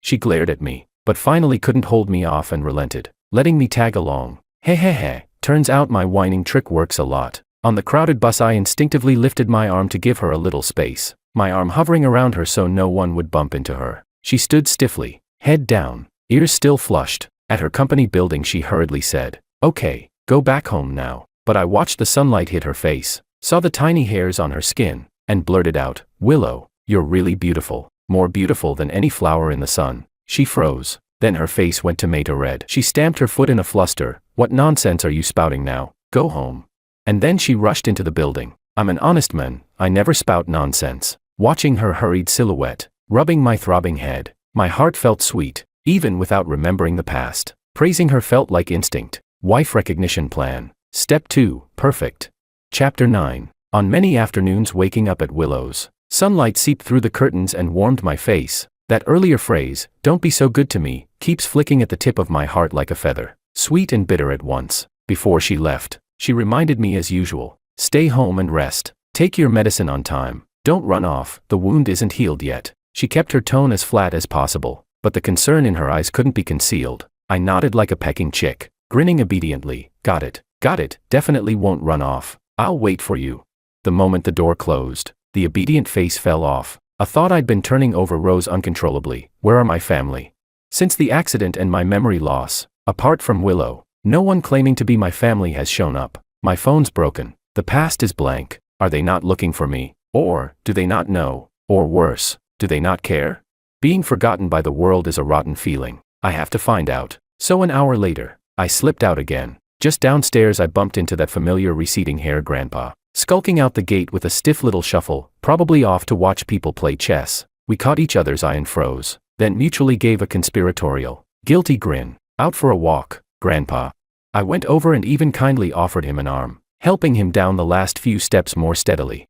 She glared at me, but finally couldn't hold me off and relented, letting me tag along. Hey. Turns out my whining trick works a lot. On the crowded bus I instinctively lifted my arm to give her a little space, my arm hovering around her so no one would bump into her. She stood stiffly, head down, ears still flushed. At her company building she hurriedly said, "Okay, go back home now." But I watched the sunlight hit her face, saw the tiny hairs on her skin, and blurted out, "Willow, you're really beautiful, more beautiful than any flower in the sun." She froze, Then her face went tomato red. She stamped her foot in a fluster. What nonsense are you spouting now? Go home. And then she rushed into the building. I'm an honest man, I never spout nonsense. Watching her hurried silhouette, rubbing my throbbing head, my heart felt sweet, even without remembering the past. Praising her felt like instinct. Wife recognition plan. Step 2, perfect. Chapter 9. On many afternoons waking up at Willow's, sunlight seeped through the curtains and warmed my face. That earlier phrase, "Don't be so good to me," keeps flicking at the tip of my heart like a feather, sweet and bitter at once. Before she left, she reminded me as usual, stay home and rest. Take your medicine on time. Don't run off, the wound isn't healed yet. She kept her tone as flat as possible, but the concern in her eyes couldn't be concealed. I nodded like a pecking chick, grinning obediently. Got it, definitely won't run off. I'll wait for you. The moment the door closed, the obedient face fell off. A thought I'd been turning over rose uncontrollably. Where are my family? Since the accident and my memory loss, apart from Willow, no one claiming to be my family has shown up. My phone's broken. The past is blank. Are they not looking for me? Or, do they not know? Or worse, do they not care? Being forgotten by the world is a rotten feeling. I have to find out. So an hour later, I slipped out again. Just downstairs I bumped into that familiar receding hair grandpa, skulking out the gate with a stiff little shuffle, probably off to watch people play chess. We caught each other's eye and froze, then mutually gave a conspiratorial, guilty grin. Out for a walk, Grandpa. I went over and even kindly offered him an arm, helping him down the last few steps more steadily.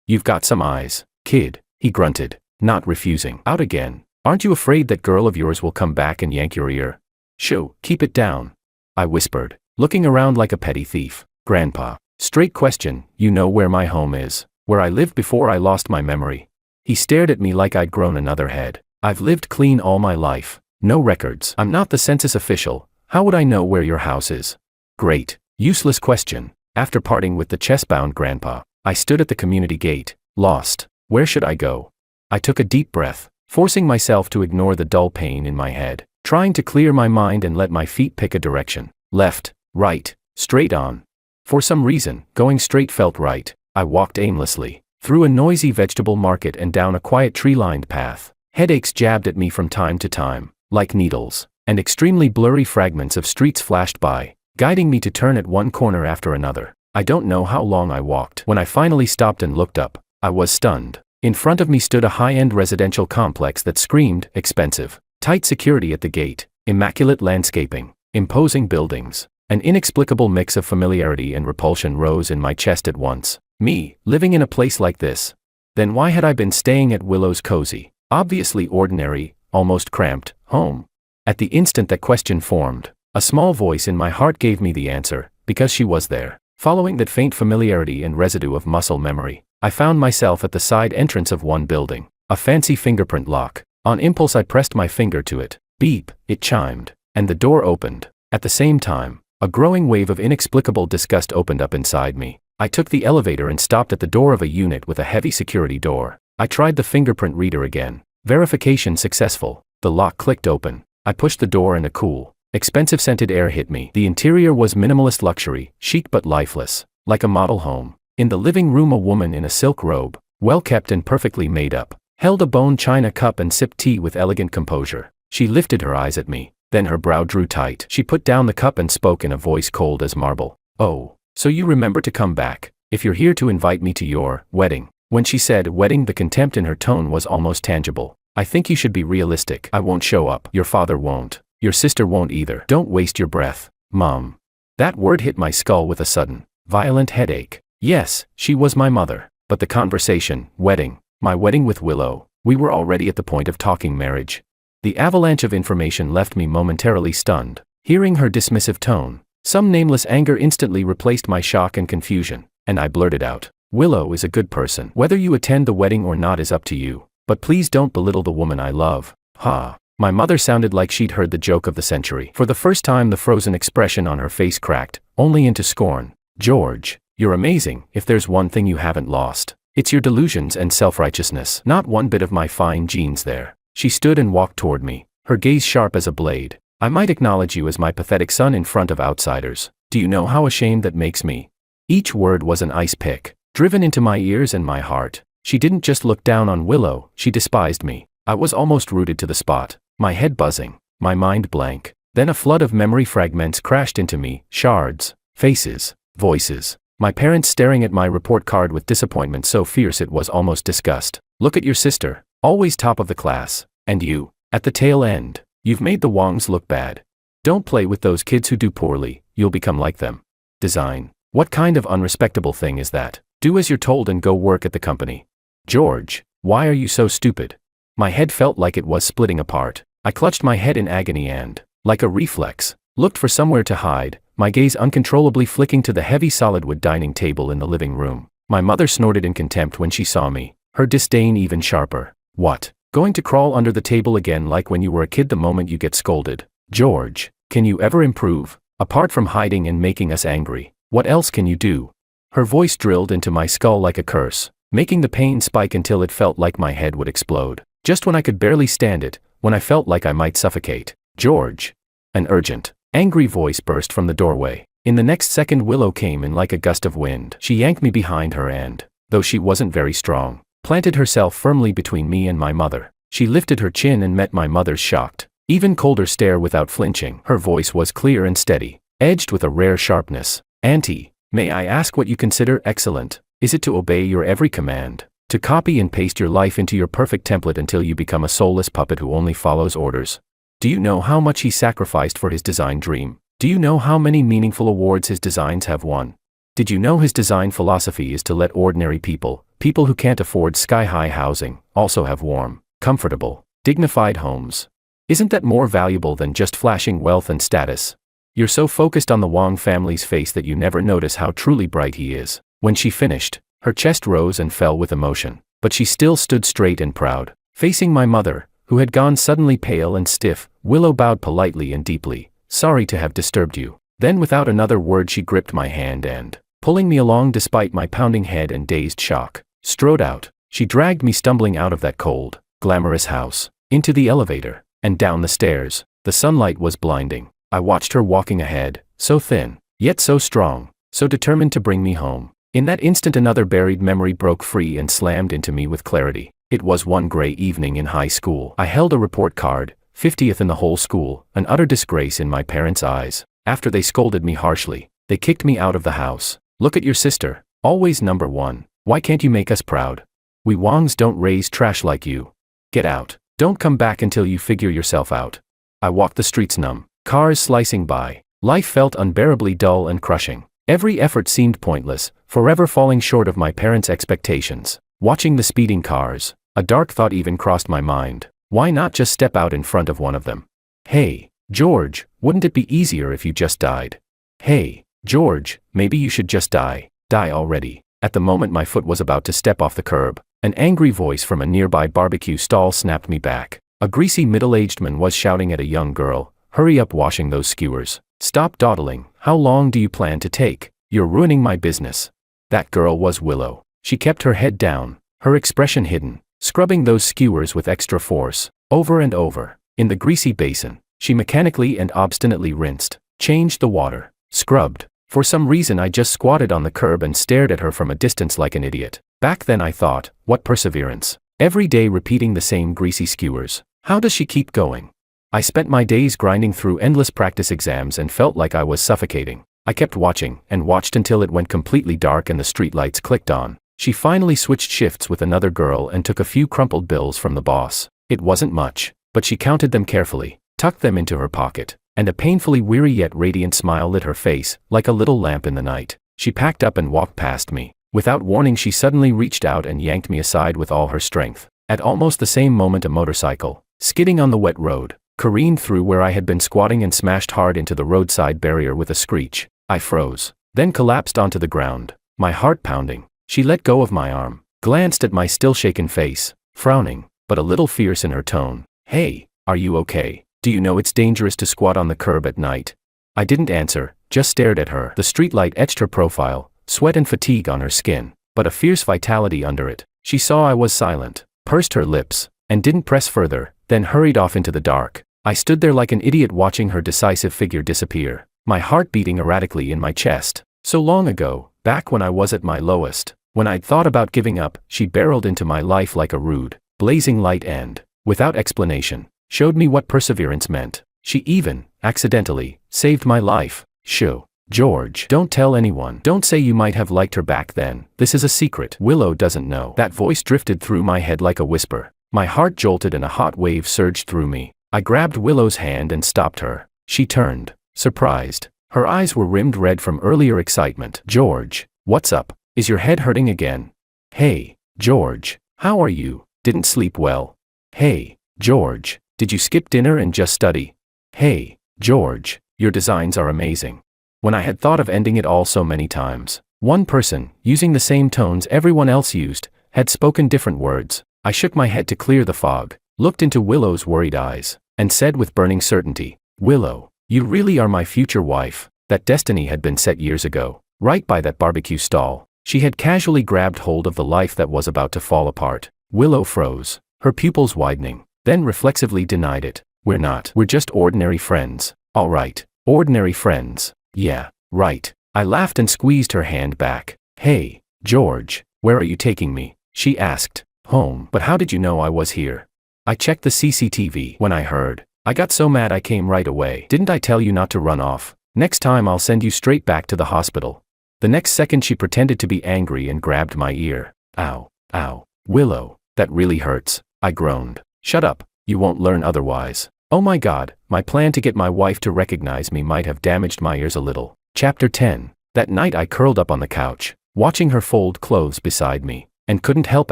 You've got some eyes, kid, he grunted, not refusing. Out again. Aren't you afraid that girl of yours will come back and yank your ear? Shoo, keep it down, I whispered, looking around like a petty thief. Grandpa, straight question, you know where my home is, where I lived before I lost my memory? He stared at me like I'd grown another head. I've lived clean all my life. No records. I'm not the census official. How would I know where your house is? Great, useless question. After parting with the chest-bound grandpa, I stood at the community gate, lost. Where should I go? I took a deep breath, forcing myself to ignore the dull pain in my head, trying to clear my mind and let my feet pick a direction. Left, right, straight on. For some reason, going straight felt right. I walked aimlessly, through a noisy vegetable market and down a quiet tree-lined path. Headaches jabbed at me from time to time, like needles, and extremely blurry fragments of streets flashed by, guiding me to turn at one corner after another. I don't know how long I walked. When I finally stopped and looked up, I was stunned. In front of me stood a high-end residential complex that screamed expensive. Tight security at the gate, immaculate landscaping, imposing buildings. An inexplicable mix of familiarity and repulsion rose in my chest at once. Me, living in a place like this? Then why had I been staying at Willow's cozy, obviously ordinary, almost cramped, home? At the instant that question formed, a small voice in my heart gave me the answer, because she was there. Following that faint familiarity and residue of muscle memory, I found myself at the side entrance of one building, a fancy fingerprint lock. On impulse I pressed my finger to it. Beep, it chimed, and the door opened. At the same time, a growing wave of inexplicable disgust opened up inside me. I took the elevator and stopped at the door of a unit with a heavy security door. I tried the fingerprint reader again. Verification successful. The lock clicked open. I pushed the door and a cool, expensive scented air hit me. The interior was minimalist luxury, chic but lifeless, like a model home. In the living room a woman in a silk robe, well kept and perfectly made up, held a bone china cup and sipped tea with elegant composure. She lifted her eyes at me, then her brow drew tight. She put down the cup and spoke in a voice cold as marble. Oh, so you remember to come back, if you're here to invite me to your wedding. When she said wedding, the contempt in her tone was almost tangible. I think you should be realistic. I won't show up. Your father won't. Your sister won't either. Don't waste your breath, Mom. That word hit my skull with a sudden, violent headache. Yes, she was my mother. But the conversation, wedding, my wedding with Willow, we were already at the point of talking marriage. The avalanche of information left me momentarily stunned. Hearing her dismissive tone, some nameless anger instantly replaced my shock and confusion, and I blurted out, Willow is a good person. Whether you attend the wedding or not is up to you. But please don't belittle the woman I love. Ha. My mother sounded like she'd heard the joke of the century. For the first time the frozen expression on her face cracked, only into scorn. George, you're amazing. If there's one thing you haven't lost, it's your delusions and self-righteousness. Not one bit of my fine genes there. She stood and walked toward me, her gaze sharp as a blade. I might acknowledge you as my pathetic son in front of outsiders. Do you know how ashamed that makes me? Each word was an ice pick, driven into my ears and my heart. She didn't just look down on Willow, she despised me. I was almost rooted to the spot, my head buzzing. my mind blank. Then a flood of memory fragments crashed into me, shards, faces, voices. My parents staring at my report card with disappointment so fierce it was almost disgust. Look at your sister, always top of the class. And you, at the tail end. You've made the Wongs look bad. Don't play with those kids who do poorly, you'll become like them. Design. What kind of unrespectable thing is that? Do as you're told and go work at the company. George, why are you so stupid? My head felt like it was splitting apart. I clutched my head in agony and, like a reflex, looked for somewhere to hide, my gaze uncontrollably flicking to the heavy solid wood dining table in the living room. My mother snorted in contempt when she saw me, her disdain even sharper. What? Going to crawl under the table again like when you were a kid the moment you get scolded? George, can you ever improve? Apart from hiding and making us angry, what else can you do? Her voice drilled into my skull like a curse, making the pain spike until it felt like my head would explode. Just when I could barely stand it, when I felt like I might suffocate. George. An urgent, angry voice burst from the doorway. In the next second Willow came in like a gust of wind. She yanked me behind her and, though she wasn't very strong, planted herself firmly between me and my mother. She lifted her chin and met my mother's shocked, even colder stare without flinching. Her voice was clear and steady, edged with a rare sharpness. Auntie, may I ask what you consider excellent? Is it to obey your every command? To copy and paste your life into your perfect template until you become a soulless puppet who only follows orders? Do you know how much he sacrificed for his design dream? Do you know how many meaningful awards his designs have won? Did you know his design philosophy is to let ordinary people who can't afford sky-high housing, also have warm, comfortable, dignified homes? Isn't that more valuable than just flashing wealth and status? You're so focused on the Wong family's face that you never notice how truly bright he is. When she finished, her chest rose and fell with emotion, but she still stood straight and proud. Facing my mother, who had gone suddenly pale and stiff, Willow bowed politely and deeply. Sorry to have disturbed you. Then without another word she gripped my hand and, pulling me along despite my pounding head and dazed shock, strode out. She dragged me stumbling out of that cold, glamorous house, into the elevator, and down the stairs. The sunlight was blinding. I watched her walking ahead, so thin, yet so strong, so determined to bring me home. In that instant another buried memory broke free and slammed into me with clarity. It was one gray evening in high school. I held a report card, 50th in the whole school, an utter disgrace in my parents' eyes. After they scolded me harshly, they kicked me out of the house. Look at your sister, always number one. Why can't you make us proud? We Wongs don't raise trash like you. Get out. Don't come back until you figure yourself out. I walked the streets numb, cars slicing by. Life felt unbearably dull and crushing. Every effort seemed pointless, forever falling short of my parents' expectations. Watching the speeding cars, a dark thought even crossed my mind. Why not just step out in front of one of them? Hey, George, wouldn't it be easier if you just died? Hey, George, maybe you should just die. Die already. At the moment my foot was about to step off the curb, an angry voice from a nearby barbecue stall snapped me back. A greasy middle-aged man was shouting at a young girl, hurry up washing those skewers. Stop dawdling, how long do you plan to take? You're ruining my business. That girl was Willow. She kept her head down, her expression hidden, scrubbing those skewers with extra force, over and over. In the greasy basin, she mechanically and obstinately rinsed, changed the water, scrubbed. For some reason I just squatted on the curb and stared at her from a distance like an idiot. Back then I thought, what perseverance. Every day repeating the same greasy skewers. How does she keep going? I spent my days grinding through endless practice exams and felt like I was suffocating. I kept watching and watched until it went completely dark and the streetlights clicked on. She finally switched shifts with another girl and took a few crumpled bills from the boss. It wasn't much, but she counted them carefully, tucked them into her pocket, and a painfully weary yet radiant smile lit her face, like a little lamp in the night. She packed up and walked past me. Without warning she suddenly reached out and yanked me aside with all her strength. At almost the same moment a motorcycle, skidding on the wet road, careened through where I had been squatting and smashed hard into the roadside barrier with a screech. I froze, then collapsed onto the ground, my heart pounding. She let go of my arm, glanced at my still shaken face, frowning, but a little fierce in her tone. Hey, are you okay? Do you know it's dangerous to squat on the curb at night? I didn't answer, just stared at her. The streetlight etched her profile, sweat and fatigue on her skin, but a fierce vitality under it. She saw I was silent, pursed her lips, and didn't press further, then hurried off into the dark. I stood there like an idiot watching her decisive figure disappear, my heart beating erratically in my chest. So long ago, back when I was at my lowest, when I'd thought about giving up, she barreled into my life like a rude, blazing light and, without explanation, showed me what perseverance meant. She even, accidentally, saved my life. Shoo. George, don't tell anyone. Don't say you might have liked her back then. This is a secret. Willow doesn't know. That voice drifted through my head like a whisper. My heart jolted and a hot wave surged through me. I grabbed Willow's hand and stopped her. She turned, surprised. Her eyes were rimmed red from earlier excitement. George, what's up? Is your head hurting again? Hey, George, how are you? Didn't sleep well? Hey, George, did you skip dinner and just study? Hey, George, your designs are amazing. When I had thought of ending it all so many times, one person, using the same tones everyone else used, had spoken different words. I shook my head to clear the fog, looked into Willow's worried eyes, and said with burning certainty, Willow, you really are my future wife. That destiny had been set years ago, right by that barbecue stall. She had casually grabbed hold of the life that was about to fall apart. Willow froze, her pupils widening, then reflexively denied it. We're not. We're just ordinary friends. All right, ordinary friends. Yeah, right. I laughed and squeezed her hand back. Hey, George, where are you taking me? She asked. Home. But how did you know I was here? I checked the CCTV. When I heard, I got so mad I came right away. Didn't I tell you not to run off? Next time I'll send you straight back to the hospital. The next second she pretended to be angry and grabbed my ear. Ow, ow. Willow, that really hurts. I groaned. Shut up, you won't learn otherwise. Oh my God, my plan to get my wife to recognize me might have damaged my ears a little. Chapter 10. That night I curled up on the couch, watching her fold clothes beside me, and couldn't help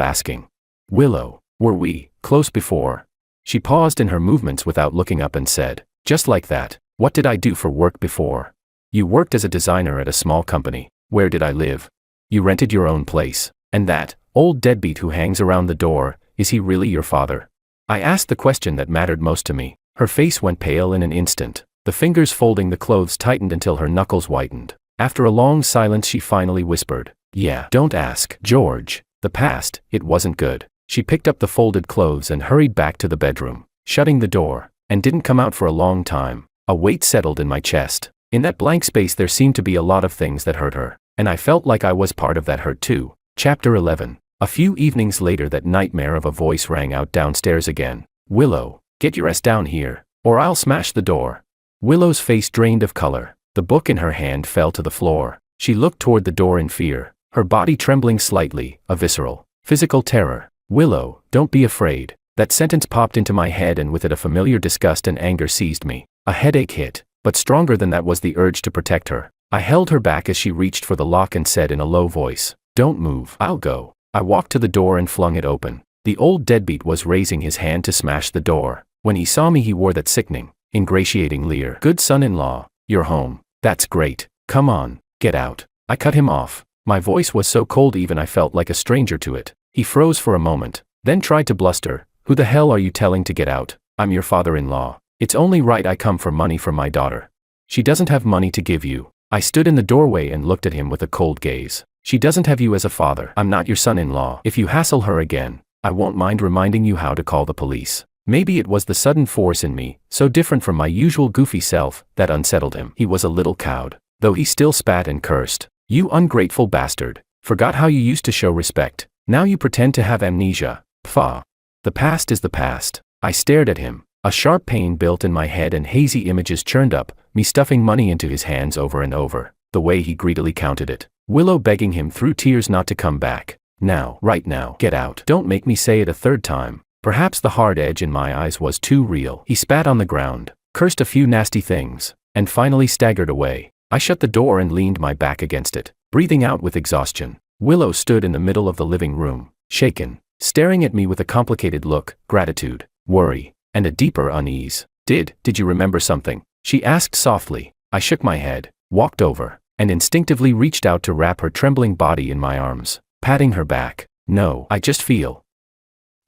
asking, Willow, were we close before? She paused in her movements without looking up and said, just like that, what did I do for work before? You worked as a designer at a small company. Where did I live? You rented your own place. And that old deadbeat who hangs around the door, is he really your father? I asked the question that mattered most to me. Her face went pale in an instant. The fingers folding the clothes tightened until her knuckles whitened. After a long silence she finally whispered, yeah. Don't ask, George. The past, it wasn't good. She picked up the folded clothes and hurried back to the bedroom, shutting the door, and didn't come out for a long time. A weight settled in my chest. In that blank space there seemed to be a lot of things that hurt her, and I felt like I was part of that hurt too. Chapter 11. A few evenings later that nightmare of a voice rang out downstairs again. Willow, get your ass down here, or I'll smash the door. Willow's face drained of color. The book in her hand fell to the floor. She looked toward the door in fear, her body trembling slightly, a visceral, physical terror. Willow, don't be afraid. That sentence popped into my head and with it a familiar disgust and anger seized me. A headache hit, but stronger than that was the urge to protect her. I held her back as she reached for the lock and said in a low voice, don't move, I'll go. I walked to the door and flung it open. The old deadbeat was raising his hand to smash the door. When he saw me he wore that sickening, ingratiating leer. Good son-in-law, you're home. That's great. Come on, get out. I cut him off. My voice was so cold even I felt like a stranger to it. He froze for a moment, then tried to bluster. Who the hell are you telling to get out? I'm your father-in-law. It's only right I come for money from my daughter. She doesn't have money to give you. I stood in the doorway and looked at him with a cold gaze. She doesn't have you as a father. I'm not your son-in-law. If you hassle her again, I won't mind reminding you how to call the police. Maybe it was the sudden force in me, so different from my usual goofy self, that unsettled him. He was a little cowed, though he still spat and cursed. You ungrateful bastard. Forgot how you used to show respect. Now you pretend to have amnesia. Pfah. The past is the past. I stared at him. A sharp pain built in my head and hazy images churned up, me stuffing money into his hands over and over, the way he greedily counted it. Willow begging him through tears not to come back. Now, right now, get out. Don't make me say it a third time. Perhaps the hard edge in my eyes was too real. He spat on the ground, cursed a few nasty things, and finally staggered away. I shut the door and leaned my back against it, breathing out with exhaustion. Willow stood in the middle of the living room, shaken, staring at me with a complicated look, gratitude, worry, and a deeper unease. Did you remember something? She asked softly. I shook my head, walked over, and instinctively reached out to wrap her trembling body in my arms, patting her back. No, I just feel.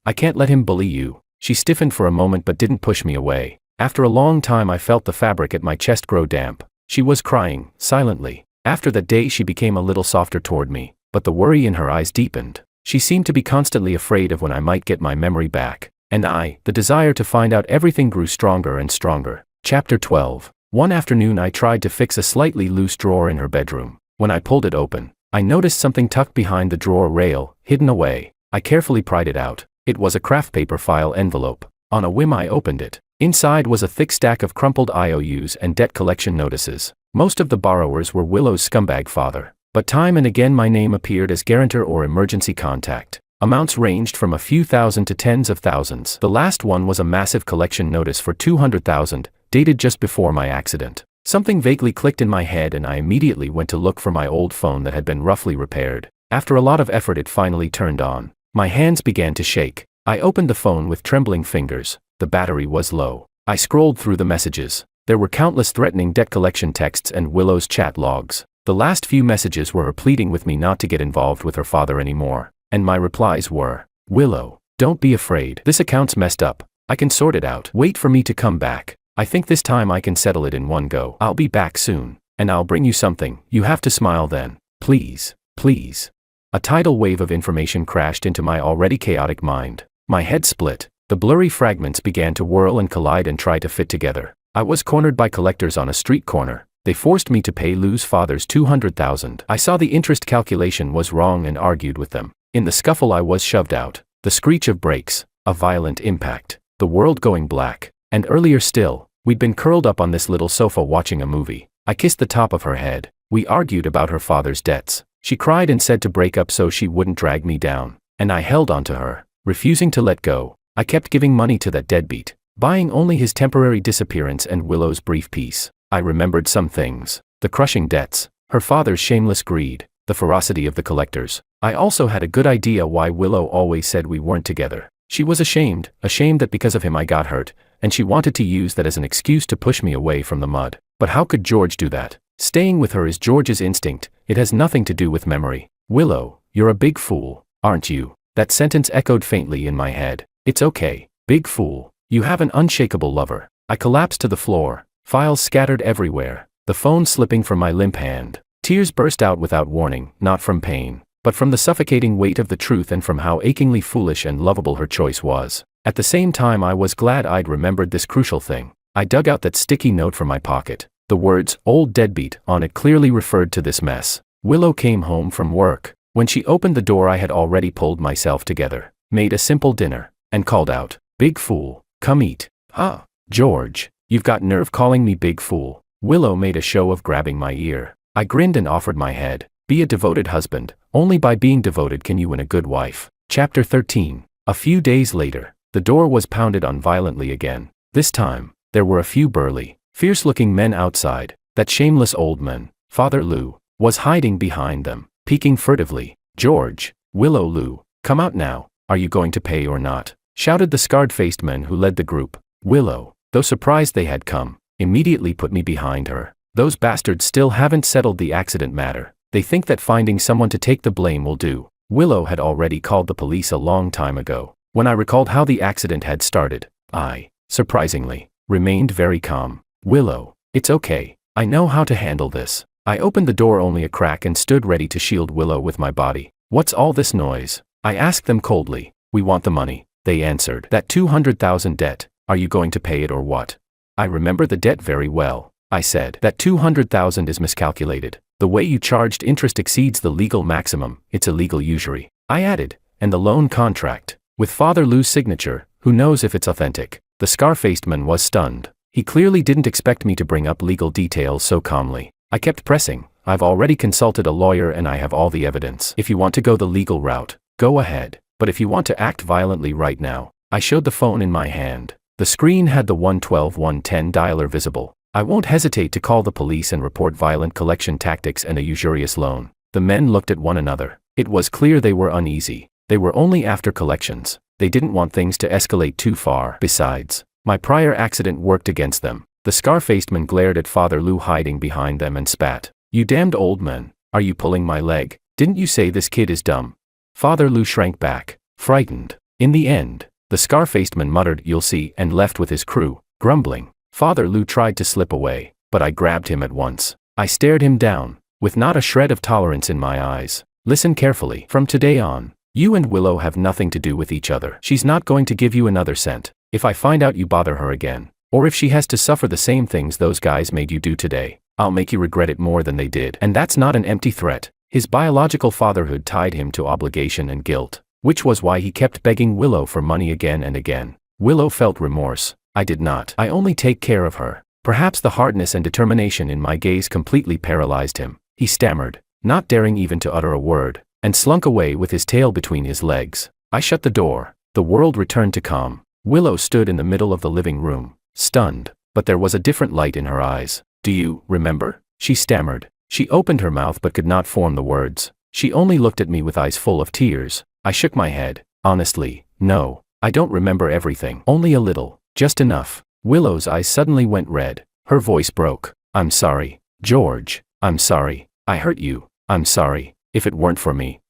I can't let him bully you. She stiffened for a moment but didn't push me away. After a long time I felt the fabric at my chest grow damp. She was crying, silently. After that day she became a little softer toward me, but the worry in her eyes deepened. She seemed to be constantly afraid of when I might get my memory back. And the desire to find out everything grew stronger and stronger. Chapter 12. One afternoon I tried to fix a slightly loose drawer in her bedroom. When I pulled it open, I noticed something tucked behind the drawer rail, hidden away. I carefully pried it out. It was a craft paper file envelope. On a whim I opened it. Inside was a thick stack of crumpled IOUs and debt collection notices. Most of the borrowers were Willow's scumbag father, but time and again my name appeared as guarantor or emergency contact. Amounts ranged from a few thousand to tens of thousands. The last one was a massive collection notice for $200,000, dated just before my accident. Something vaguely clicked in my head and I immediately went to look for my old phone that had been roughly repaired. After a lot of effort it finally turned on. My hands began to shake. I opened the phone with trembling fingers. The battery was low. I scrolled through the messages. There were countless threatening debt collection texts and Willow's chat logs. The last few messages were her pleading with me not to get involved with her father anymore. And my replies were, "Willow, don't be afraid. This account's messed up. I can sort it out. Wait for me to come back. I think this time I can settle it in one go. I'll be back soon. And I'll bring you something. You have to smile then. Please, please." A tidal wave of information crashed into my already chaotic mind. My head split. The blurry fragments began to whirl and collide and try to fit together. I was cornered by collectors on a street corner. They forced me to pay Lou's father's $200,000. I saw the interest calculation was wrong and argued with them. In the scuffle I was shoved out. The screech of brakes, a violent impact, the world going black. And earlier still, we'd been curled up on this little sofa watching a movie. I kissed the top of her head. We argued about her father's debts. She cried and said to break up so she wouldn't drag me down. And I held onto her, refusing to let go. I kept giving money to that deadbeat, buying only his temporary disappearance and Willow's brief peace. I remembered some things. The crushing debts, her father's shameless greed, the ferocity of the collectors. I also had a good idea why Willow always said we weren't together. She was ashamed that because of him I got hurt, and she wanted to use that as an excuse to push me away from the mud. But how could George do that? Staying with her is George's instinct, it has nothing to do with memory. Willow, you're a big fool, aren't you? That sentence echoed faintly in my head. It's okay, big fool. You have an unshakable lover. I collapsed to the floor, files scattered everywhere, the phone slipping from my limp hand. Tears burst out without warning, not from pain, but from the suffocating weight of the truth and from how achingly foolish and lovable her choice was. At the same time I was glad I'd remembered this crucial thing. I dug out that sticky note from my pocket. The words, "old deadbeat," on it clearly referred to this mess. Willow came home from work. When she opened the door I had already pulled myself together, made a simple dinner, and called out, "Big fool, come eat." "Ah, George, you've got nerve calling me big fool." Willow made a show of grabbing my ear. I grinned and offered my head. Be a devoted husband. Only by being devoted can you win a good wife. Chapter 13. A few days later, the door was pounded on violently again. This time, there were a few burly, fierce-looking men outside. That shameless old man, Father Lou, was hiding behind them, peeking furtively. "George, Willow, Lou, come out now. Are you going to pay or not?" shouted the scarred-faced man who led the group. Willow, though surprised they had come, immediately put me behind her. "Those bastards still haven't settled the accident matter. They think that finding someone to take the blame will do." Willow had already called the police a long time ago. When I recalled how the accident had started, I, surprisingly, remained very calm. "Willow, it's okay. I know how to handle this." I opened the door only a crack and stood ready to shield Willow with my body. "What's all this noise?" I asked them coldly. "We want the money," they answered. "That $200,000 debt, are you going to pay it or what?" "I remember the debt very well," I said. "That $200,000 is miscalculated. The way you charged interest exceeds the legal maximum. It's illegal usury," I added. "And the loan contract, with Father Lou's signature, who knows if it's authentic?" The scar-faced man was stunned. He clearly didn't expect me to bring up legal details so calmly. I kept pressing. "I've already consulted a lawyer and I have all the evidence. If you want to go the legal route, go ahead. But if you want to act violently right now," I showed the phone in my hand. The screen had the 112-110 dialer visible. "I won't hesitate to call the police and report violent collection tactics and a usurious loan." The men looked at one another. It was clear they were uneasy. They were only after collections. They didn't want things to escalate too far. Besides, my prior accident worked against them. The scar-faced man glared at Father Lou hiding behind them and spat. "You damned old man, are you pulling my leg? Didn't you say this kid is dumb?" Father Lou shrank back, frightened. In the end, the scar-faced man muttered, "You'll see," and left with his crew, grumbling. Father Lou tried to slip away, but I grabbed him at once. I stared him down, with not a shred of tolerance in my eyes. "Listen carefully. From today on, you and Willow have nothing to do with each other. She's not going to give you another cent. If I find out you bother her again, or if she has to suffer the same things those guys made you do today, I'll make you regret it more than they did." And that's not an empty threat. His biological fatherhood tied him to obligation and guilt, which was why he kept begging Willow for money again and again. Willow felt remorse. I did not. I only take care of her. Perhaps the hardness and determination in my gaze completely paralyzed him. He stammered, not daring even to utter a word, and slunk away with his tail between his legs. I shut the door. The world returned to calm. Willow stood in the middle of the living room, stunned, but there was a different light in her eyes. "Do you remember?" she stammered. She opened her mouth but could not form the words. She only looked at me with eyes full of tears. I shook my head. Honestly, no. I don't remember everything. Only a little. Just enough. Willow's eyes suddenly went red. Her voice broke. "I'm sorry, George. I'm sorry. I hurt you. I'm sorry. If it weren't for me.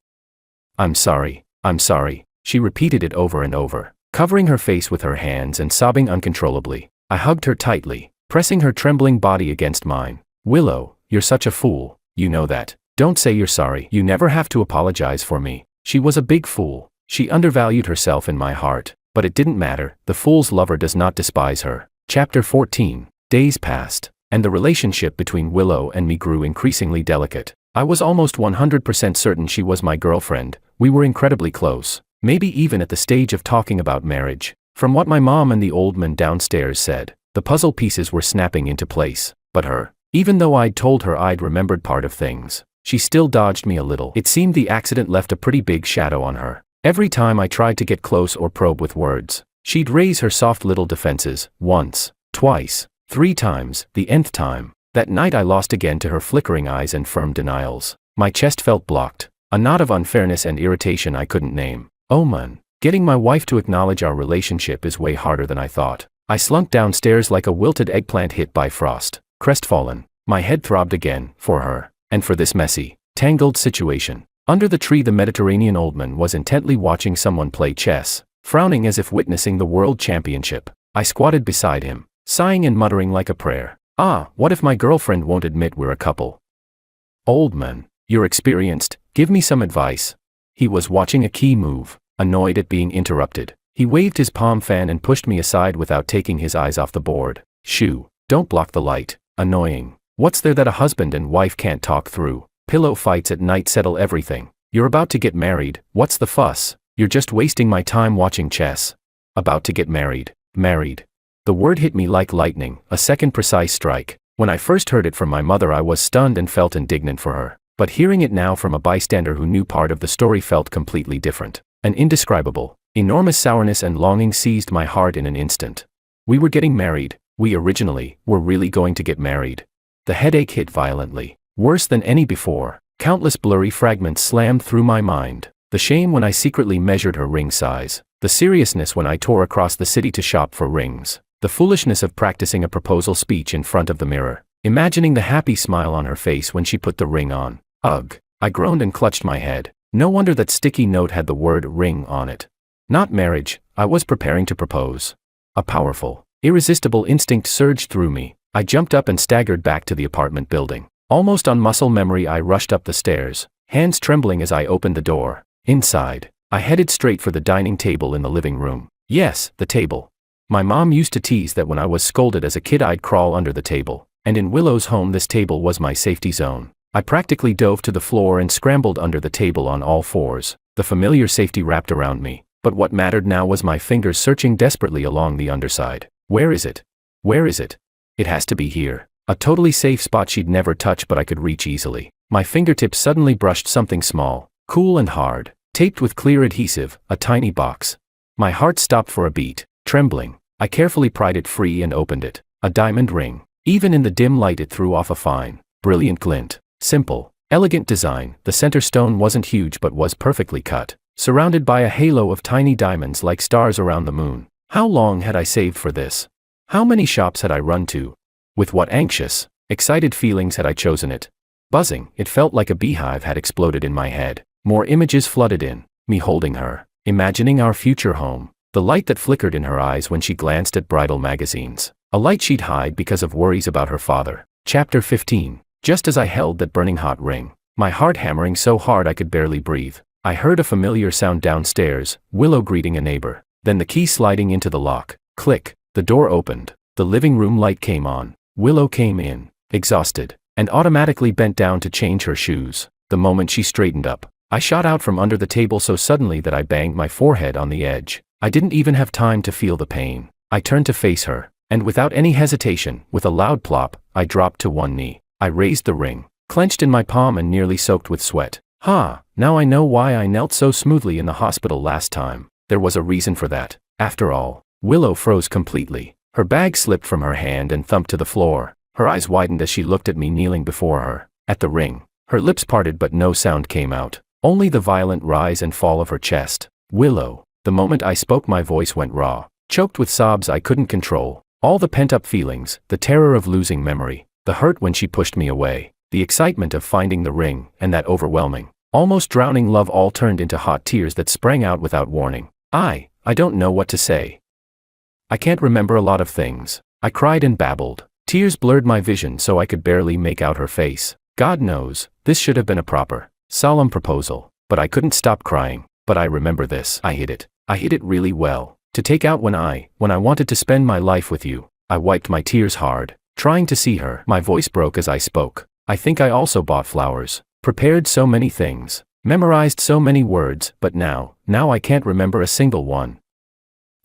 I'm sorry. I'm sorry." She repeated it over and over, covering her face with her hands and sobbing uncontrollably. I hugged her tightly, pressing her trembling body against mine. "Willow, you're such a fool. You know that. Don't say you're sorry. You never have to apologize for me." She was a big fool. She undervalued herself in my heart, but it didn't matter. The fool's lover does not despise her. Chapter 14. Days passed, and the relationship between Willow and me grew increasingly delicate. I was almost 100% certain she was my girlfriend. We were incredibly close, maybe even at the stage of talking about marriage. From what my mom and the old man downstairs said, the puzzle pieces were snapping into place. But her, even though I'd told her I'd remembered part of things, she still dodged me a little. It seemed the accident left a pretty big shadow on her. Every time I tried to get close or probe with words, she'd raise her soft little defenses, once, twice, 3 times, the nth time. That night I lost again to her flickering eyes and firm denials. My chest felt blocked, a knot of unfairness and irritation I couldn't name. Oh man, getting my wife to acknowledge our relationship is way harder than I thought. I slunk downstairs like a wilted eggplant hit by frost, crestfallen. My head throbbed again, for her, and for this messy, tangled situation. Under the tree the Mediterranean old man was intently watching someone play chess, frowning as if witnessing the world championship. I squatted beside him, sighing and muttering like a prayer. What if my girlfriend won't admit we're a couple? "Old man, you're experienced, give me some advice." He was watching a key move, annoyed at being interrupted. He waved his palm fan and pushed me aside without taking his eyes off the board. "Shoo, don't block the light." Annoying. What's there that a husband and wife can't talk through? Pillow fights at night settle everything. You're about to get married, what's the fuss? You're just wasting my time watching chess. About to get married. Married. The word hit me like lightning, a second precise strike. When I first heard it from my mother I was stunned and felt indignant for her. But hearing it now from a bystander who knew part of the story felt completely different. An indescribable, enormous sourness and longing seized my heart in an instant. We were getting married. We originally were really going to get married. The headache hit violently. Worse than any before. Countless blurry fragments slammed through my mind. The shame when I secretly measured her ring size. The seriousness when I tore across the city to shop for rings. The foolishness of practicing a proposal speech in front of the mirror. Imagining the happy smile on her face when she put the ring on. Ugh. I groaned and clutched my head. No wonder that sticky note had the word ring on it. Not marriage. I was preparing to propose. A powerful, irresistible instinct surged through me. I jumped up and staggered back to the apartment building. Almost on muscle memory I rushed up the stairs, hands trembling as I opened the door. Inside, I headed straight for the dining table in the living room. Yes, the table. My mom used to tease that when I was scolded as a kid I'd crawl under the table, and in Willow's home this table was my safety zone. I practically dove to the floor and scrambled under the table on all fours, the familiar safety wrapped around me. But what mattered now was my fingers searching desperately along the underside. Where is it? Where is it? It has to be here. A totally safe spot she'd never touch but I could reach easily. My fingertips suddenly brushed something small, cool and hard, taped with clear adhesive, a tiny box. My heart stopped for a beat, trembling. I carefully pried it free and opened it. A diamond ring. Even in the dim light it threw off a fine, brilliant glint. Simple, elegant design. The center stone wasn't huge but was perfectly cut, surrounded by a halo of tiny diamonds like stars around the moon. How long had I saved for this? How many shops had I run to? With what anxious, excited feelings had I chosen it? Buzzing, it felt like a beehive had exploded in my head. More images flooded in, me holding her, imagining our future home. The light that flickered in her eyes when she glanced at bridal magazines. A light she'd hide because of worries about her father. Chapter 15. Just as I held that burning hot ring, my heart hammering so hard I could barely breathe, I heard a familiar sound downstairs, Willow greeting a neighbor. Then the key sliding into the lock. Click. The door opened. The living room light came on. Willow came in, exhausted, and automatically bent down to change her shoes. The moment she straightened up, I shot out from under the table so suddenly that I banged my forehead on the edge. I didn't even have time to feel the pain. I turned to face her, and without any hesitation, with a loud plop, I dropped to one knee. I raised the ring, clenched in my palm and nearly soaked with sweat. Now I know why I knelt so smoothly in the hospital last time. There was a reason for that. After all, Willow froze completely. Her bag slipped from her hand and thumped to the floor. Her eyes widened as she looked at me kneeling before her, at the ring. Her lips parted but no sound came out, only the violent rise and fall of her chest. Willow. The moment I spoke my voice went raw, choked with sobs I couldn't control. All the pent-up feelings, the terror of losing memory, the hurt when she pushed me away, the excitement of finding the ring, and that overwhelming, almost drowning love all turned into hot tears that sprang out without warning. I don't know what to say. I can't remember a lot of things. I cried and babbled. Tears blurred my vision so I could barely make out her face. God knows, this should have been a proper, solemn proposal, but I couldn't stop crying. But I remember this. I hid it really well. To take out when I wanted to spend my life with you. I wiped my tears hard, trying to see her. My voice broke as I spoke. I think I also bought flowers, prepared so many things, memorized so many words, but now I can't remember a single one.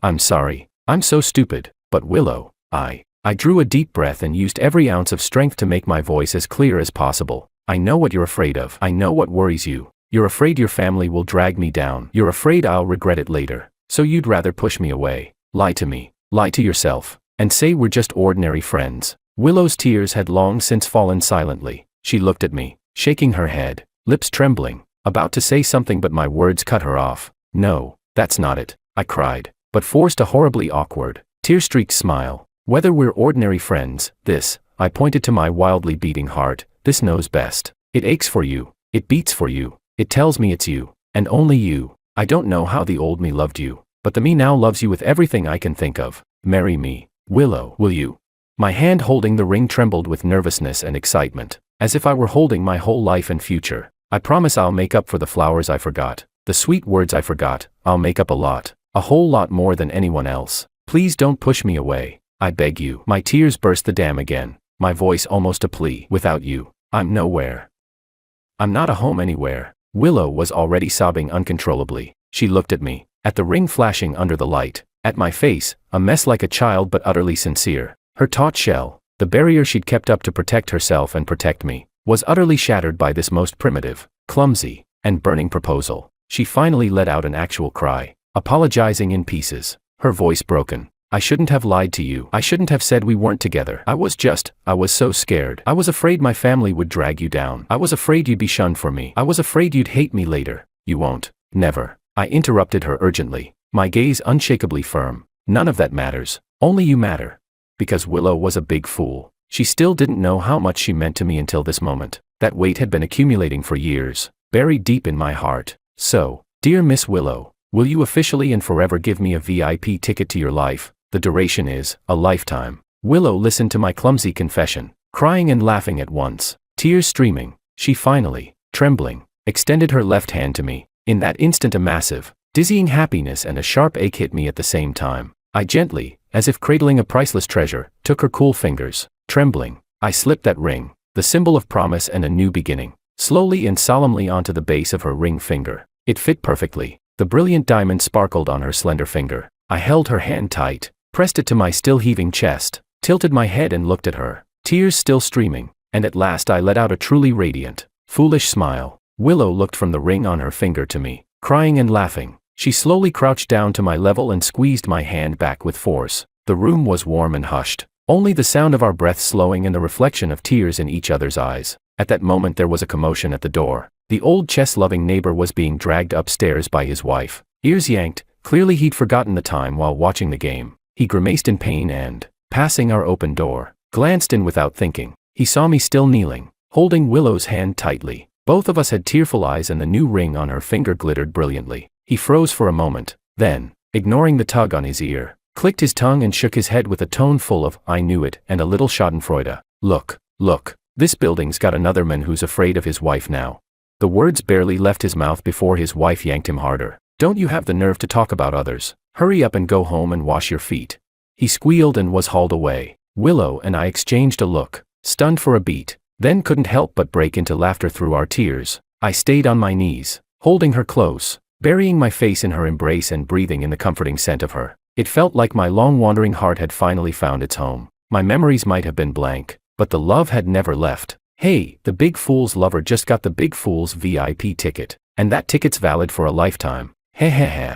I'm sorry. I'm so stupid. But Willow, I drew a deep breath and used every ounce of strength to make my voice as clear as possible. I know what you're afraid of. I know what worries you. You're afraid your family will drag me down. You're afraid I'll regret it later. So you'd rather push me away, lie to me, lie to yourself, and say we're just ordinary friends. Willow's tears had long since fallen silently. She looked at me, shaking her head, lips trembling, about to say something but my words cut her off. No, that's not it, I cried, but forced a horribly awkward, tear-streaked smile. Whether we're ordinary friends, this, I pointed to my wildly beating heart, this knows best. It aches for you, it beats for you, it tells me it's you, and only you. I don't know how the old me loved you, but the me now loves you with everything I can think of. Marry me, Willow, will you? My hand holding the ring trembled with nervousness and excitement, as if I were holding my whole life and future. I promise I'll make up for the flowers I forgot, the sweet words I forgot. I'll make up a whole lot more than anyone else. Please don't push me away, I beg you. My tears burst the dam again, my voice almost a plea. Without you, I'm nowhere. I'm not a home anywhere. Willow was already sobbing uncontrollably. She looked at me, at the ring flashing under the light, at my face, a mess like a child but utterly sincere. Her taut shell, the barrier she'd kept up to protect herself and protect me, was utterly shattered by this most primitive, clumsy, and burning proposal. She finally let out an actual cry, apologizing in pieces, her voice broken. I shouldn't have lied to you. I shouldn't have said we weren't together. I was so scared. I was afraid my family would drag you down. I was afraid you'd be shunned for me. I was afraid you'd hate me later. You won't. Never. I interrupted her urgently, my gaze unshakably firm. None of that matters. Only you matter. Because Willow was a big fool. She still didn't know how much she meant to me until this moment. That weight had been accumulating for years, buried deep in my heart. So, dear Miss Willow, will you officially and forever give me a VIP ticket to your life? The duration is a lifetime. Willow listened to my clumsy confession, crying and laughing at once, tears streaming. She finally, trembling, extended her left hand to me. In that instant a massive, dizzying happiness and a sharp ache hit me at the same time. I gently, as if cradling a priceless treasure, took her cool fingers. Trembling, I slipped that ring, the symbol of promise and a new beginning, slowly and solemnly onto the base of her ring finger. It fit perfectly. The brilliant diamond sparkled on her slender finger. I held her hand tight, pressed it to my still heaving chest, tilted my head and looked at her, tears still streaming, and at last I let out a truly radiant, foolish smile. Willow looked from the ring on her finger to me, crying and laughing. She slowly crouched down to my level and squeezed my hand back with force. The room was warm and hushed, only the sound of our breaths slowing and the reflection of tears in each other's eyes. At that moment there was a commotion at the door. The old chess-loving neighbor was being dragged upstairs by his wife, ears yanked. Clearly he'd forgotten the time while watching the game. He grimaced in pain and, passing our open door, glanced in without thinking. He saw me still kneeling, holding Willow's hand tightly. Both of us had tearful eyes and the new ring on her finger glittered brilliantly. He froze for a moment, then, ignoring the tug on his ear, clicked his tongue and shook his head with a tone full of, I knew it, and a little schadenfreude. Look, this building's got another man who's afraid of his wife now. The words barely left his mouth before his wife yanked him harder. Don't you have the nerve to talk about others? Hurry up and go home and wash your feet. He squealed and was hauled away. Willow and I exchanged a look, stunned for a beat, then couldn't help but break into laughter through our tears. I stayed on my knees, holding her close, burying my face in her embrace and breathing in the comforting scent of her It felt like my long-wandering heart had finally found its home. My memories might have been blank, but the love had never left. Hey, the Big Fool's lover just got the Big Fool's VIP ticket. And that ticket's valid for a lifetime. Heh heh heh.